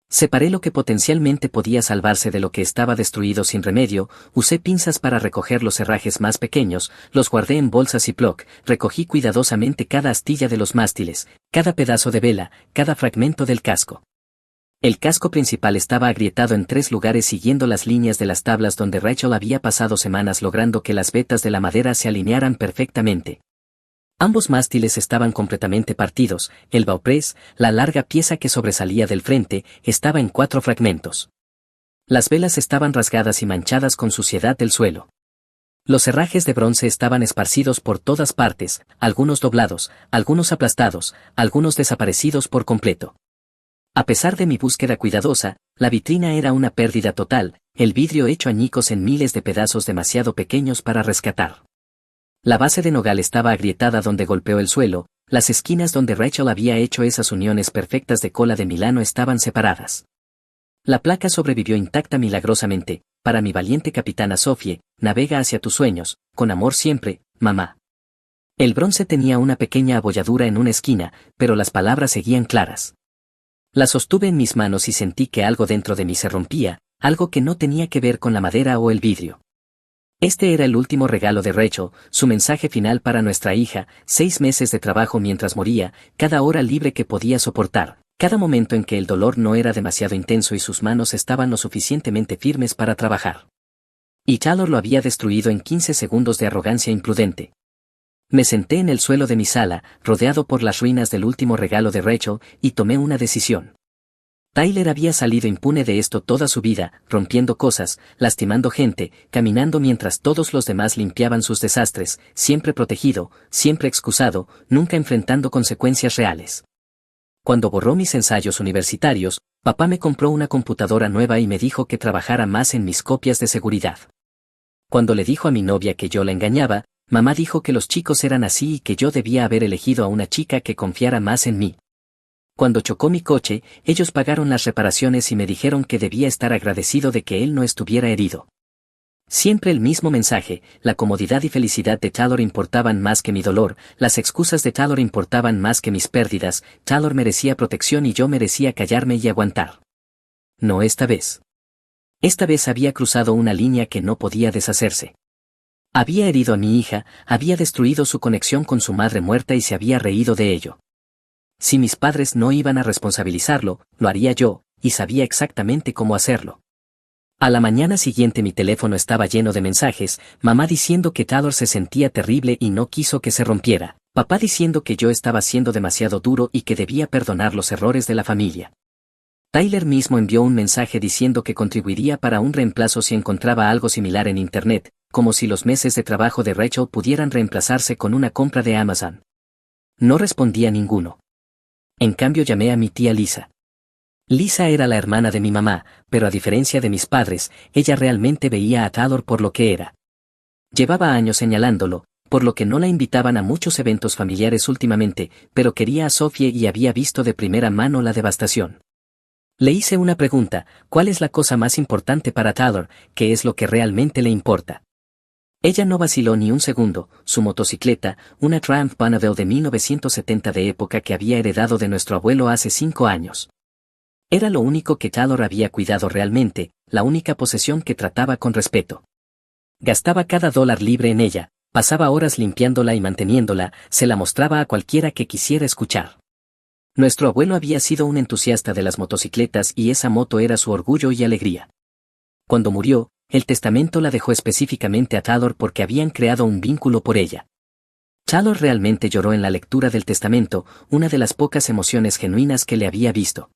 Separé lo que potencialmente podía salvarse de lo que estaba destruido sin remedio, usé pinzas para recoger los herrajes más pequeños, los guardé en bolsas Ziploc, recogí cuidadosamente cada astilla de los mástiles, cada pedazo de vela, cada fragmento del casco. El casco principal estaba agrietado en 3 lugares siguiendo las líneas de las tablas donde Rachel había pasado semanas logrando que las vetas de la madera se alinearan perfectamente. Ambos mástiles estaban completamente partidos, el bauprés, la larga pieza que sobresalía del frente, estaba en 4 fragmentos. Las velas estaban rasgadas y manchadas con suciedad del suelo. Los herrajes de bronce estaban esparcidos por todas partes, algunos doblados, algunos aplastados, algunos desaparecidos por completo. A pesar de mi búsqueda cuidadosa, la vitrina era una pérdida total, el vidrio hecho añicos en miles de pedazos demasiado pequeños para rescatar. La base de nogal estaba agrietada donde golpeó el suelo, las esquinas donde Rachel había hecho esas uniones perfectas de cola de Milano estaban separadas. La placa sobrevivió intacta milagrosamente, para mi valiente capitana Sophie, navega hacia tus sueños, con amor siempre, mamá. El bronce tenía una pequeña abolladura en una esquina, pero las palabras seguían claras. La sostuve en mis manos y sentí que algo dentro de mí se rompía, algo que no tenía que ver con la madera o el vidrio. Este era el último regalo de Rachel, su mensaje final para nuestra hija, 6 meses de trabajo mientras moría, cada hora libre que podía soportar, cada momento en que el dolor no era demasiado intenso y sus manos estaban lo suficientemente firmes para trabajar. Y Taylor lo había destruido en 15 segundos de arrogancia imprudente. Me senté en el suelo de mi sala, rodeado por las ruinas del último regalo de Rachel, y tomé una decisión. Tyler había salido impune de esto toda su vida, rompiendo cosas, lastimando gente, caminando mientras todos los demás limpiaban sus desastres, siempre protegido, siempre excusado, nunca enfrentando consecuencias reales. Cuando borró mis ensayos universitarios, papá me compró una computadora nueva y me dijo que trabajara más en mis copias de seguridad. Cuando le dijo a mi novia que yo la engañaba, mamá dijo que los chicos eran así y que yo debía haber elegido a una chica que confiara más en mí. Cuando chocó mi coche, ellos pagaron las reparaciones y me dijeron que debía estar agradecido de que él no estuviera herido. Siempre el mismo mensaje, la comodidad y felicidad de Taylor importaban más que mi dolor, las excusas de Taylor importaban más que mis pérdidas, Taylor merecía protección y yo merecía callarme y aguantar. No esta vez. Esta vez había cruzado una línea que no podía deshacerse. Había herido a mi hija, había destruido su conexión con su madre muerta y se había reído de ello. Si mis padres no iban a responsabilizarlo, lo haría yo, y sabía exactamente cómo hacerlo. A la mañana siguiente mi teléfono estaba lleno de mensajes, mamá diciendo que Taylor se sentía terrible y no quiso que se rompiera, papá diciendo que yo estaba siendo demasiado duro y que debía perdonar los errores de la familia. Tyler mismo envió un mensaje diciendo que contribuiría para un reemplazo si encontraba algo similar en Internet, como si los meses de trabajo de Rachel pudieran reemplazarse con una compra de Amazon. No respondía ninguno. En cambio llamé a mi tía Lisa. Lisa era la hermana de mi mamá, pero a diferencia de mis padres, ella realmente veía a Taylor por lo que era. Llevaba años señalándolo, por lo que no la invitaban a muchos eventos familiares últimamente, pero quería a Sophie y había visto de primera mano la devastación. Le hice una pregunta, ¿cuál es la cosa más importante para Taylor? ¿Qué es lo que realmente le importa? Ella no vaciló ni un segundo, su motocicleta, una Triumph Bonneville de 1970 de época que había heredado de nuestro abuelo hace 5 años. Era lo único que Taylor había cuidado realmente, la única posesión que trataba con respeto. Gastaba cada dólar libre en ella, pasaba horas limpiándola y manteniéndola, se la mostraba a cualquiera que quisiera escuchar. Nuestro abuelo había sido un entusiasta de las motocicletas y esa moto era su orgullo y alegría. Cuando murió, el testamento la dejó específicamente a Taylor porque habían creado un vínculo por ella. Taylor realmente lloró en la lectura del testamento, una de las pocas emociones genuinas que le había visto.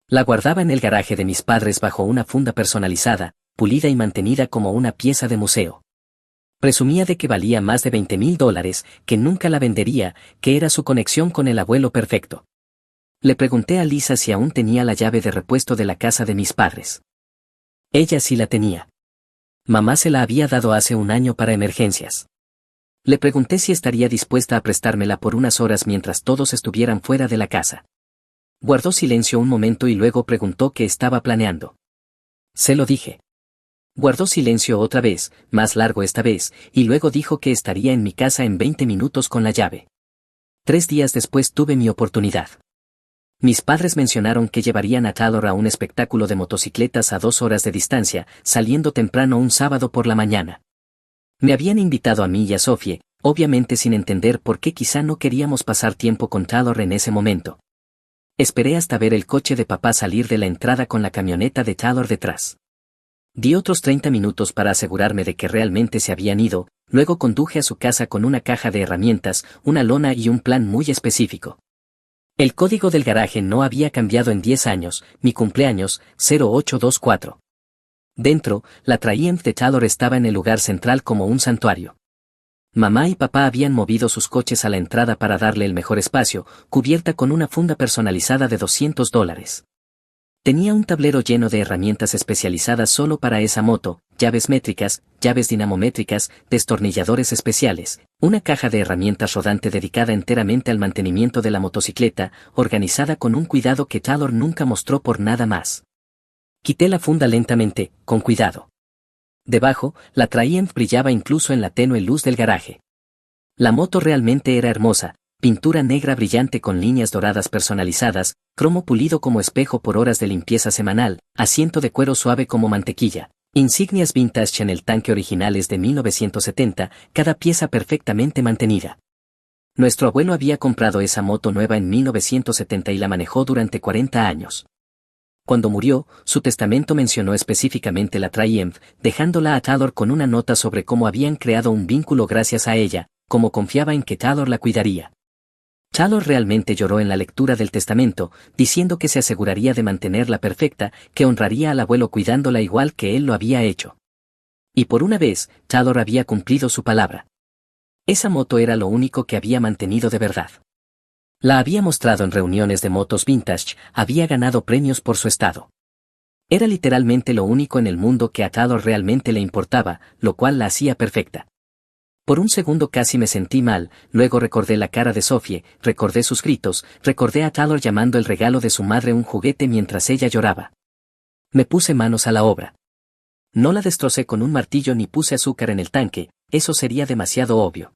La guardaba en el garaje de mis padres bajo una funda personalizada, pulida y mantenida como una pieza de museo. Presumía de que valía más de $20,000, que nunca la vendería, que era su conexión con el abuelo perfecto. Le pregunté a Lisa si aún tenía la llave de repuesto de la casa de mis padres. Ella sí la tenía. Mamá se la había dado hace un año para emergencias. Le pregunté si estaría dispuesta a prestármela por unas horas mientras todos estuvieran fuera de la casa. Guardó silencio un momento y luego preguntó qué estaba planeando. Se lo dije. Guardó silencio otra vez, más largo esta vez, y luego dijo que estaría en mi casa en 20 minutos con la llave. 3 días después tuve mi oportunidad. Mis padres mencionaron que llevarían a Taylor a un espectáculo de motocicletas a 2 horas de distancia, saliendo temprano un sábado por la mañana. Me habían invitado a mí y a Sophie, obviamente sin entender por qué quizá no queríamos pasar tiempo con Taylor en ese momento. Esperé hasta ver el coche de papá salir de la entrada con la camioneta de Taylor detrás. Di otros 30 minutos para asegurarme de que realmente se habían ido, luego conduje a su casa con una caja de herramientas, una lona y un plan muy específico. El código del garaje no había cambiado en 10 años, mi cumpleaños, 0824. Dentro, la Triumph de Taylor estaba en el lugar central como un santuario. Mamá y papá habían movido sus coches a la entrada para darle el mejor espacio, cubierta con una funda personalizada de $200. Tenía un tablero lleno de herramientas especializadas solo para esa moto, llaves métricas, llaves dinamométricas, destornilladores especiales, una caja de herramientas rodante dedicada enteramente al mantenimiento de la motocicleta, organizada con un cuidado que Taylor nunca mostró por nada más. Quité la funda lentamente, con cuidado. Debajo, la Triumph brillaba incluso en la tenue luz del garaje. La moto realmente era hermosa, pintura negra brillante con líneas doradas personalizadas, cromo pulido como espejo por horas de limpieza semanal, asiento de cuero suave como mantequilla, insignias vintage en el tanque originales de 1970, cada pieza perfectamente mantenida. Nuestro abuelo había comprado esa moto nueva en 1970 y la manejó durante 40 años. Cuando murió, su testamento mencionó específicamente la Triumph, dejándola a Taylor con una nota sobre cómo habían creado un vínculo gracias a ella, cómo confiaba en que Taylor la cuidaría. Taylor realmente lloró en la lectura del testamento, diciendo que se aseguraría de mantenerla perfecta, que honraría al abuelo cuidándola igual que él lo había hecho. Y por una vez, Taylor había cumplido su palabra. Esa moto era lo único que había mantenido de verdad. La había mostrado en reuniones de motos vintage, había ganado premios por su estado. Era literalmente lo único en el mundo que a Taylor realmente le importaba, lo cual la hacía perfecta. Por un segundo casi me sentí mal, luego recordé la cara de Sophie, recordé sus gritos, recordé a Taylor llamando el regalo de su madre un juguete mientras ella lloraba. Me puse manos a la obra. No la destrocé con un martillo ni puse azúcar en el tanque, eso sería demasiado obvio.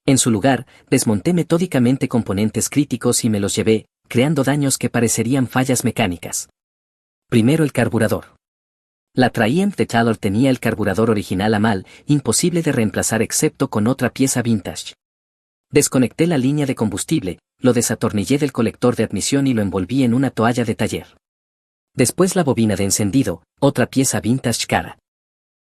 En su lugar, desmonté metódicamente componentes críticos y me los llevé, creando daños que parecerían fallas mecánicas. Primero el carburador. La Triumph de Taylor tenía el carburador original a mal, imposible de reemplazar excepto con otra pieza vintage. Desconecté la línea de combustible, lo desatornillé del colector de admisión y lo envolví en una toalla de taller. Después la bobina de encendido, otra pieza vintage cara.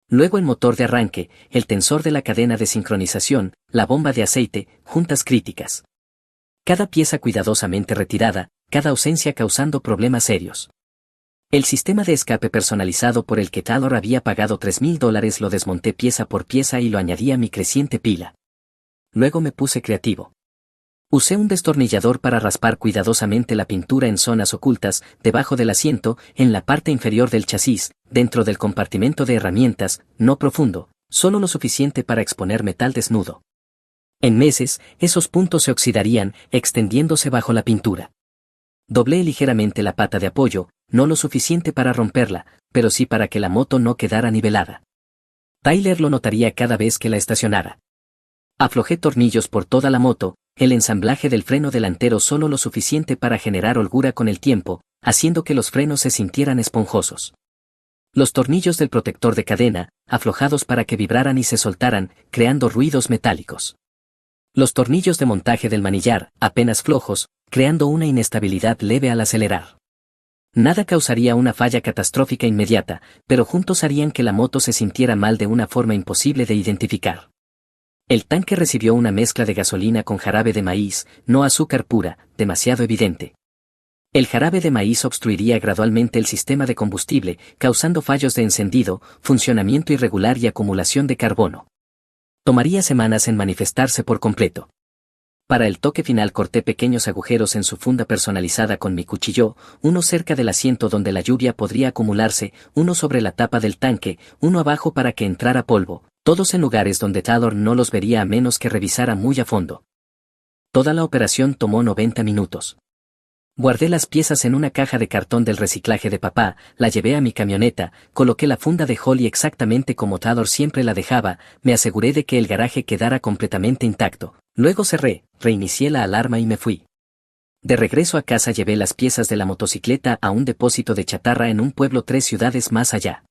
Luego el motor de arranque, el tensor de la cadena de sincronización, la bomba de aceite, juntas críticas. Cada pieza cuidadosamente retirada, cada ausencia causando problemas serios. El sistema de escape personalizado por el que Taylor había pagado $3,000 lo desmonté pieza por pieza y lo añadí a mi creciente pila. Luego me puse creativo. Usé un destornillador para raspar cuidadosamente la pintura en zonas ocultas, debajo del asiento, en la parte inferior del chasis, dentro del compartimento de herramientas, no profundo, solo lo suficiente para exponer metal desnudo. En meses, esos puntos se oxidarían, extendiéndose bajo la pintura. Doblé ligeramente la pata de apoyo, no lo suficiente para romperla, pero sí para que la moto no quedara nivelada. Tyler lo notaría cada vez que la estacionara. Aflojé tornillos por toda la moto, el ensamblaje del freno delantero solo lo suficiente para generar holgura con el tiempo, haciendo que los frenos se sintieran esponjosos. Los tornillos del protector de cadena, aflojados para que vibraran y se soltaran, creando ruidos metálicos. Los tornillos de montaje del manillar, apenas flojos, creando una inestabilidad leve al acelerar. Nada causaría una falla catastrófica inmediata, pero juntos harían que la moto se sintiera mal de una forma imposible de identificar. El tanque recibió una mezcla de gasolina con jarabe de maíz, no azúcar pura, demasiado evidente. El jarabe de maíz obstruiría gradualmente el sistema de combustible, causando fallos de encendido, funcionamiento irregular y acumulación de carbono. Tomaría semanas en manifestarse por completo. Para el toque final corté pequeños agujeros en su funda personalizada con mi cuchillo, uno cerca del asiento donde la lluvia podría acumularse, uno sobre la tapa del tanque, uno abajo para que entrara polvo, todos en lugares donde Taylor no los vería a menos que revisara muy a fondo. Toda la operación tomó 90 minutos. Guardé las piezas en una caja de cartón del reciclaje de papá, la llevé a mi camioneta, coloqué la funda de Holly exactamente como Taylor siempre la dejaba, me aseguré de que el garaje quedara completamente intacto, luego cerré, reinicié la alarma y me fui. De regreso a casa llevé las piezas de la motocicleta a un depósito de chatarra en un pueblo 3 ciudades más allá.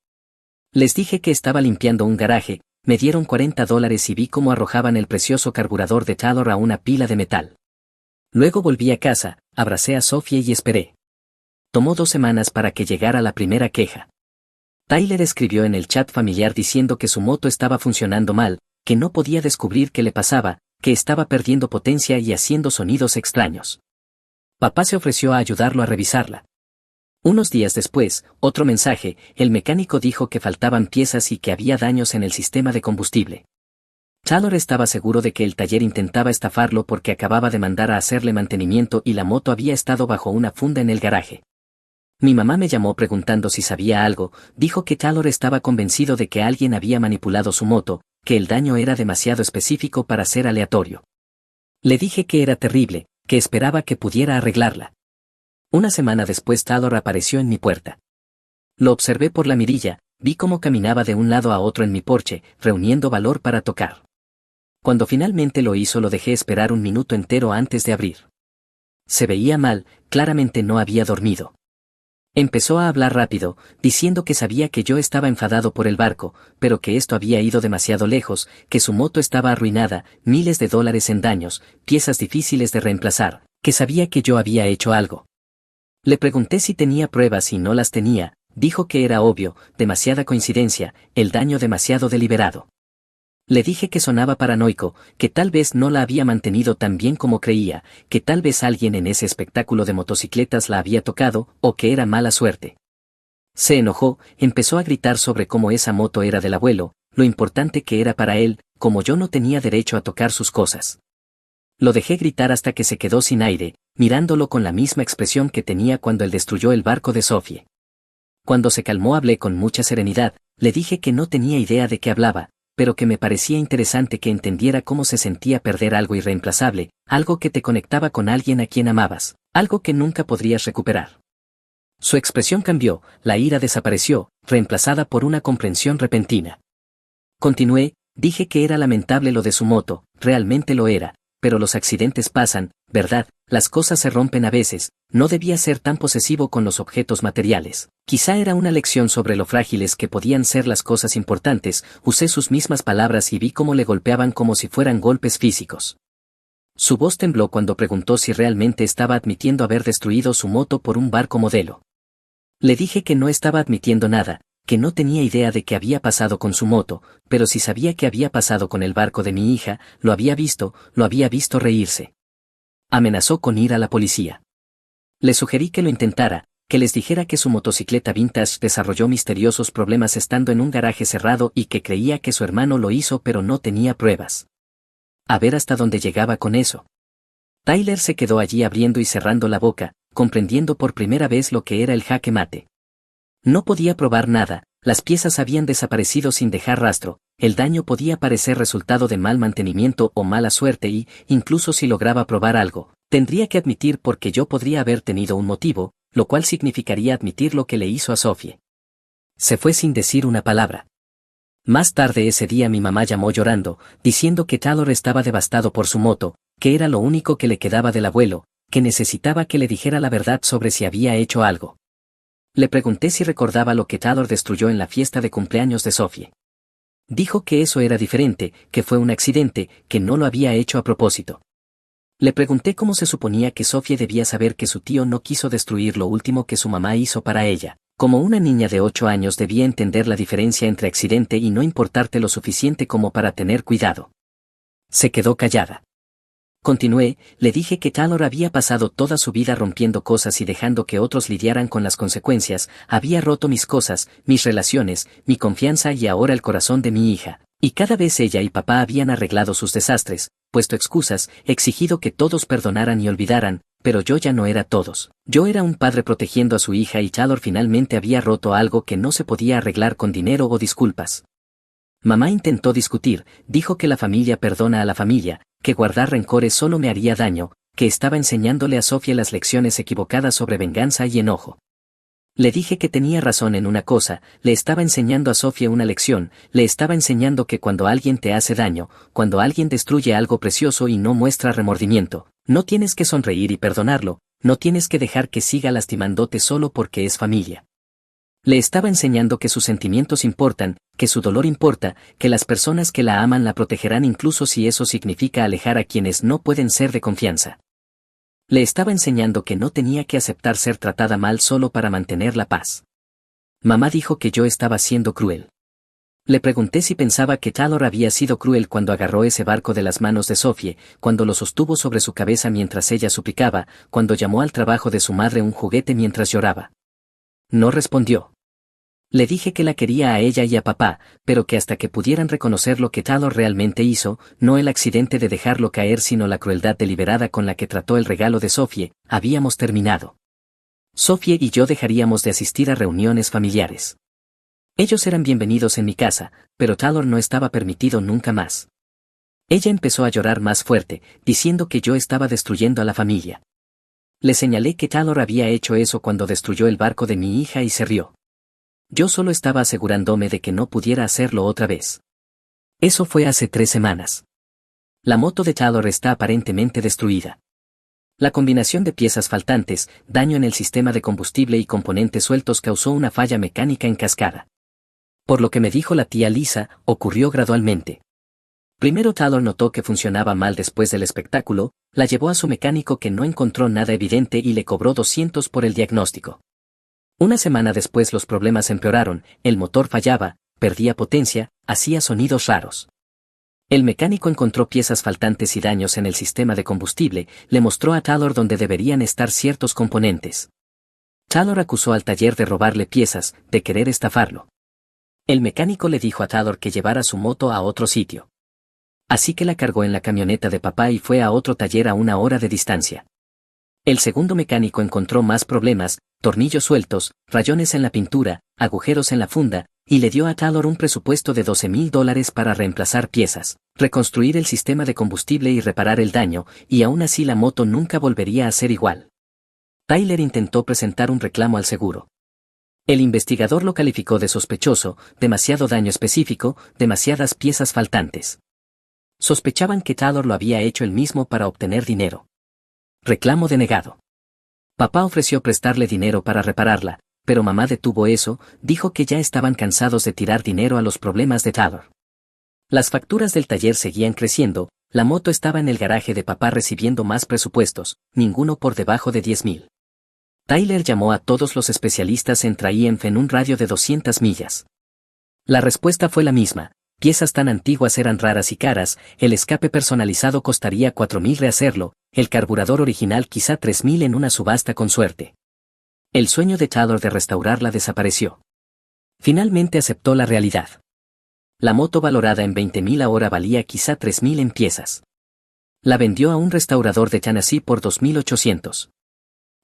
Les dije que estaba limpiando un garaje, me dieron $40 y vi cómo arrojaban el precioso carburador de Taylor a una pila de metal. Luego volví a casa, abracé a Sophie y esperé. Tomó 2 semanas para que llegara la primera queja. Tyler escribió en el chat familiar diciendo que su moto estaba funcionando mal, que no podía descubrir qué le pasaba, que estaba perdiendo potencia y haciendo sonidos extraños. Papá se ofreció a ayudarlo a revisarla. Unos días después, otro mensaje, el mecánico dijo que faltaban piezas y que había daños en el sistema de combustible. Taylor estaba seguro de que el taller intentaba estafarlo porque acababa de mandar a hacerle mantenimiento y la moto había estado bajo una funda en el garaje. Mi mamá me llamó preguntando si sabía algo, dijo que Taylor estaba convencido de que alguien había manipulado su moto, que el daño era demasiado específico para ser aleatorio. Le dije que era terrible, que esperaba que pudiera arreglarla. Una semana después Taylor apareció en mi puerta. Lo observé por la mirilla, vi cómo caminaba de un lado a otro en mi porche, reuniendo valor para tocar. Cuando finalmente lo hizo lo dejé esperar un minuto entero antes de abrir. Se veía mal, claramente no había dormido. Empezó a hablar rápido, diciendo que sabía que yo estaba enfadado por el barco, pero que esto había ido demasiado lejos, que su moto estaba arruinada, miles de dólares en daños, piezas difíciles de reemplazar, que sabía que yo había hecho algo. Le pregunté si tenía pruebas y no las tenía, dijo que era obvio, demasiada coincidencia, el daño demasiado deliberado. Le dije que sonaba paranoico, que tal vez no la había mantenido tan bien como creía, que tal vez alguien en ese espectáculo de motocicletas la había tocado, o que era mala suerte. Se enojó, empezó a gritar sobre cómo esa moto era del abuelo, lo importante que era para él, como yo no tenía derecho a tocar sus cosas. Lo dejé gritar hasta que se quedó sin aire, mirándolo con la misma expresión que tenía cuando él destruyó el barco de Sophie. Cuando se calmó hablé con mucha serenidad, le dije que no tenía idea de qué hablaba, pero que me parecía interesante que entendiera cómo se sentía perder algo irreemplazable, algo que te conectaba con alguien a quien amabas, algo que nunca podrías recuperar. Su expresión cambió, la ira desapareció, reemplazada por una comprensión repentina. Continué, dije que era lamentable lo de su moto, realmente lo era, pero los accidentes pasan, ¿verdad? Las cosas se rompen a veces, no debía ser tan posesivo con los objetos materiales. Quizá era una lección sobre lo frágiles que podían ser las cosas importantes, usé sus mismas palabras y vi cómo le golpeaban como si fueran golpes físicos. Su voz tembló cuando preguntó si realmente estaba admitiendo haber destruido su moto por un barco modelo. Le dije que no estaba admitiendo nada, que no tenía idea de qué había pasado con su moto, pero sí sabía qué había pasado con el barco de mi hija, lo había visto reírse. Amenazó con ir a la policía. Le sugerí que lo intentara, que les dijera que su motocicleta vintage desarrolló misteriosos problemas estando en un garaje cerrado y que creía que su hermano lo hizo pero no tenía pruebas. A ver hasta dónde llegaba con eso. Tyler se quedó allí abriendo y cerrando la boca, comprendiendo por primera vez lo que era el jaque mate. No podía probar nada, las piezas habían desaparecido sin dejar rastro, el daño podía parecer resultado de mal mantenimiento o mala suerte y, incluso si lograba probar algo, tendría que admitir porque yo podría haber tenido un motivo, lo cual significaría admitir lo que le hizo a Sophie. Se fue sin decir una palabra. Más tarde ese día mi mamá llamó llorando, diciendo que Taylor estaba devastado por su moto, que era lo único que le quedaba del abuelo, que necesitaba que le dijera la verdad sobre si había hecho algo. Le pregunté si recordaba lo que Taylor destruyó en la fiesta de cumpleaños de Sophie. Dijo que eso era diferente, que fue un accidente, que no lo había hecho a propósito. Le pregunté cómo se suponía que Sophie debía saber que su tío no quiso destruir lo último que su mamá hizo para ella. Como una niña de 8 años debía entender la diferencia entre accidente y no importarte lo suficiente como para tener cuidado. Se quedó callada. Continué, le dije que Taylor había pasado toda su vida rompiendo cosas y dejando que otros lidiaran con las consecuencias, había roto mis cosas, mis relaciones, mi confianza y ahora el corazón de mi hija. Y cada vez ella y papá habían arreglado sus desastres, puesto excusas, exigido que todos perdonaran y olvidaran, pero yo ya no era todos. Yo era un padre protegiendo a su hija y Taylor finalmente había roto algo que no se podía arreglar con dinero o disculpas. Mamá intentó discutir, dijo que la familia perdona a la familia, que guardar rencores solo me haría daño, que estaba enseñándole a Sophie las lecciones equivocadas sobre venganza y enojo. Le dije que tenía razón en una cosa, le estaba enseñando a Sophie una lección, le estaba enseñando que cuando alguien te hace daño, cuando alguien destruye algo precioso y no muestra remordimiento, no tienes que sonreír y perdonarlo, no tienes que dejar que siga lastimándote solo porque es familia. Le estaba enseñando que sus sentimientos importan, que su dolor importa, que las personas que la aman la protegerán incluso si eso significa alejar a quienes no pueden ser de confianza. Le estaba enseñando que no tenía que aceptar ser tratada mal solo para mantener la paz. Mamá dijo que yo estaba siendo cruel. Le pregunté si pensaba que Taylor había sido cruel cuando agarró ese barco de las manos de Sophie, cuando lo sostuvo sobre su cabeza mientras ella suplicaba, cuando llamó al trabajo de su madre un juguete mientras lloraba. No respondió. Le dije que la quería a ella y a papá, pero que hasta que pudieran reconocer lo que Taylor realmente hizo, no el accidente de dejarlo caer sino la crueldad deliberada con la que trató el regalo de Sophie, habíamos terminado. Sophie y yo dejaríamos de asistir a reuniones familiares. Ellos eran bienvenidos en mi casa, pero Taylor no estaba permitido nunca más. Ella empezó a llorar más fuerte, diciendo que yo estaba destruyendo a la familia. Le señalé que Taylor había hecho eso cuando destruyó el barco de mi hija y se rió. Yo solo estaba asegurándome de que no pudiera hacerlo otra vez. Eso fue hace 3 semanas. La moto de Taylor está aparentemente destruida. La combinación de piezas faltantes, daño en el sistema de combustible y componentes sueltos causó una falla mecánica en cascada. Por lo que me dijo la tía Lisa, ocurrió gradualmente. Primero Taylor notó que funcionaba mal después del espectáculo, la llevó a su mecánico que no encontró nada evidente y le cobró $200 por el diagnóstico. Una semana después los problemas empeoraron, el motor fallaba, perdía potencia, hacía sonidos raros. El mecánico encontró piezas faltantes y daños en el sistema de combustible, le mostró a Taylor dónde deberían estar ciertos componentes. Taylor acusó al taller de robarle piezas, de querer estafarlo. El mecánico le dijo a Taylor que llevara su moto a otro sitio. Así que la cargó en la camioneta de papá y fue a otro taller a 1 hora de distancia. El segundo mecánico encontró más problemas, tornillos sueltos, rayones en la pintura, agujeros en la funda, y le dio a Taylor un presupuesto de $12,000 para reemplazar piezas, reconstruir el sistema de combustible y reparar el daño, y aún así la moto nunca volvería a ser igual. Tyler intentó presentar un reclamo al seguro. El investigador lo calificó de sospechoso, demasiado daño específico, demasiadas piezas faltantes. Sospechaban que Taylor lo había hecho él mismo para obtener dinero. Reclamo denegado. Papá ofreció prestarle dinero para repararla, pero mamá detuvo eso, dijo que ya estaban cansados de tirar dinero a los problemas de Taylor. Las facturas del taller seguían creciendo, la moto estaba en el garaje de papá recibiendo más presupuestos, ninguno por debajo de 10,000. Tyler llamó a todos los especialistas en Triumph en un radio de 200 millas. La respuesta fue la misma, piezas tan antiguas eran raras y caras, el escape personalizado costaría 4,000 rehacerlo, el carburador original quizá 3,000 en una subasta con suerte. El sueño de Taylor de restaurarla desapareció. Finalmente aceptó la realidad. La moto valorada en 20,000 ahora valía quizá 3,000 en piezas. La vendió a un restaurador de Tennessee por 2,800.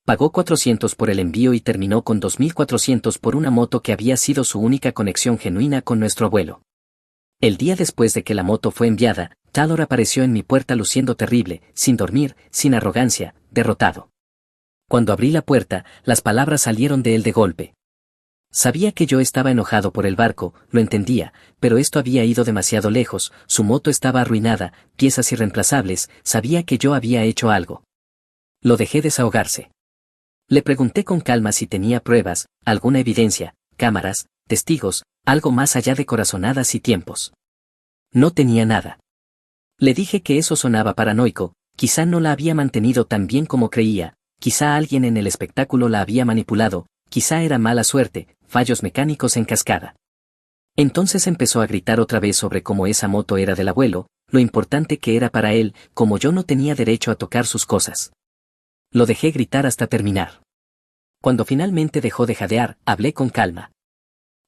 Pagó 400 por el envío y terminó con 2,400 por una moto que había sido su única conexión genuina con nuestro abuelo. El día después de que la moto fue enviada, Taylor apareció en mi puerta luciendo terrible, sin dormir, sin arrogancia, derrotado. Cuando abrí la puerta, las palabras salieron de él de golpe. Sabía que yo estaba enojado por el barco, lo entendía, pero esto había ido demasiado lejos, su moto estaba arruinada, piezas irreemplazables, sabía que yo había hecho algo. Lo dejé desahogarse. Le pregunté con calma si tenía pruebas, alguna evidencia, cámaras, testigos, algo más allá de corazonadas y tiempos. No tenía nada. Le dije que eso sonaba paranoico, quizá no la había mantenido tan bien como creía, quizá alguien en el espectáculo la había manipulado, quizá era mala suerte, fallos mecánicos en cascada. Entonces empezó a gritar otra vez sobre cómo esa moto era del abuelo, lo importante que era para él, como yo no tenía derecho a tocar sus cosas. Lo dejé gritar hasta terminar. Cuando finalmente dejó de jadear, hablé con calma.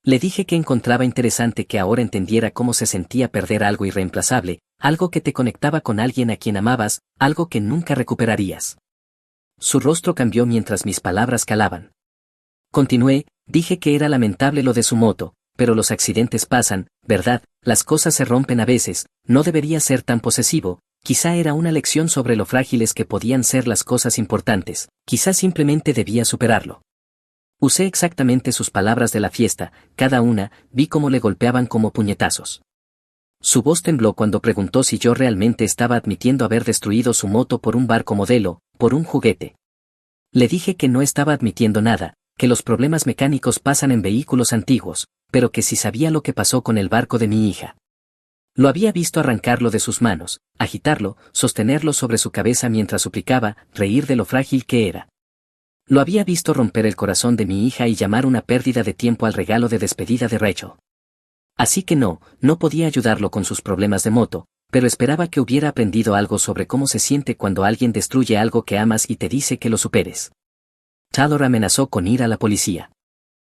Le dije que encontraba interesante que ahora entendiera cómo se sentía perder algo irreemplazable, algo que te conectaba con alguien a quien amabas, algo que nunca recuperarías. Su rostro cambió mientras mis palabras calaban. Continué, dije que era lamentable lo de su moto, pero los accidentes pasan, ¿verdad? Las cosas se rompen a veces, no debería ser tan posesivo. Quizá era una lección sobre lo frágiles que podían ser las cosas importantes, quizá simplemente debía superarlo. Usé exactamente sus palabras de la fiesta, cada una, vi cómo le golpeaban como puñetazos. Su voz tembló cuando preguntó si yo realmente estaba admitiendo haber destruido su moto por un barco modelo, por un juguete. Le dije que no estaba admitiendo nada, que los problemas mecánicos pasan en vehículos antiguos, pero que si sabía lo que pasó con el barco de mi hija. Lo había visto arrancarlo de sus manos, agitarlo, sostenerlo sobre su cabeza mientras suplicaba, reír de lo frágil que era. Lo había visto romper el corazón de mi hija y llamar una pérdida de tiempo al regalo de despedida de Rachel. Así que no podía ayudarlo con sus problemas de moto, pero esperaba que hubiera aprendido algo sobre cómo se siente cuando alguien destruye algo que amas y te dice que lo superes. Taylor amenazó con ir a la policía.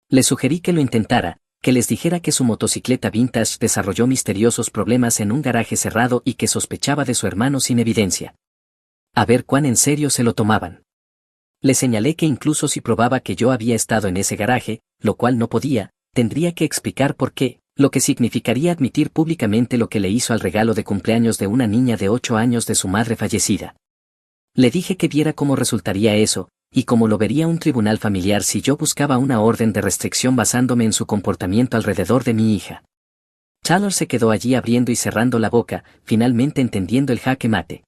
Le sugerí que lo intentara, que les dijera que su motocicleta vintage desarrolló misteriosos problemas en un garaje cerrado y que sospechaba de su hermano sin evidencia. A ver cuán en serio se lo tomaban. Le señalé que incluso si probaba que yo había estado en ese garaje, lo cual no podía, tendría que explicar por qué, lo que significaría admitir públicamente lo que le hizo al regalo de cumpleaños de una niña de 8 años de su madre fallecida. Le dije que viera cómo resultaría eso, y cómo lo vería un tribunal familiar si yo buscaba una orden de restricción basándome en su comportamiento alrededor de mi hija. Taylor se quedó allí abriendo y cerrando la boca, finalmente entendiendo el jaque mate.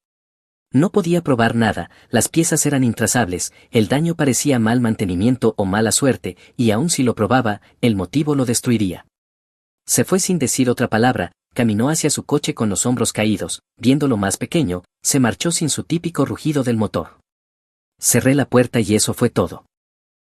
No podía probar nada, las piezas eran intrazables, el daño parecía mal mantenimiento o mala suerte, y aun si lo probaba, el motivo lo destruiría. Se fue sin decir otra palabra, caminó hacia su coche con los hombros caídos, viéndolo más pequeño, se marchó sin su típico rugido del motor. Cerré la puerta y eso fue todo.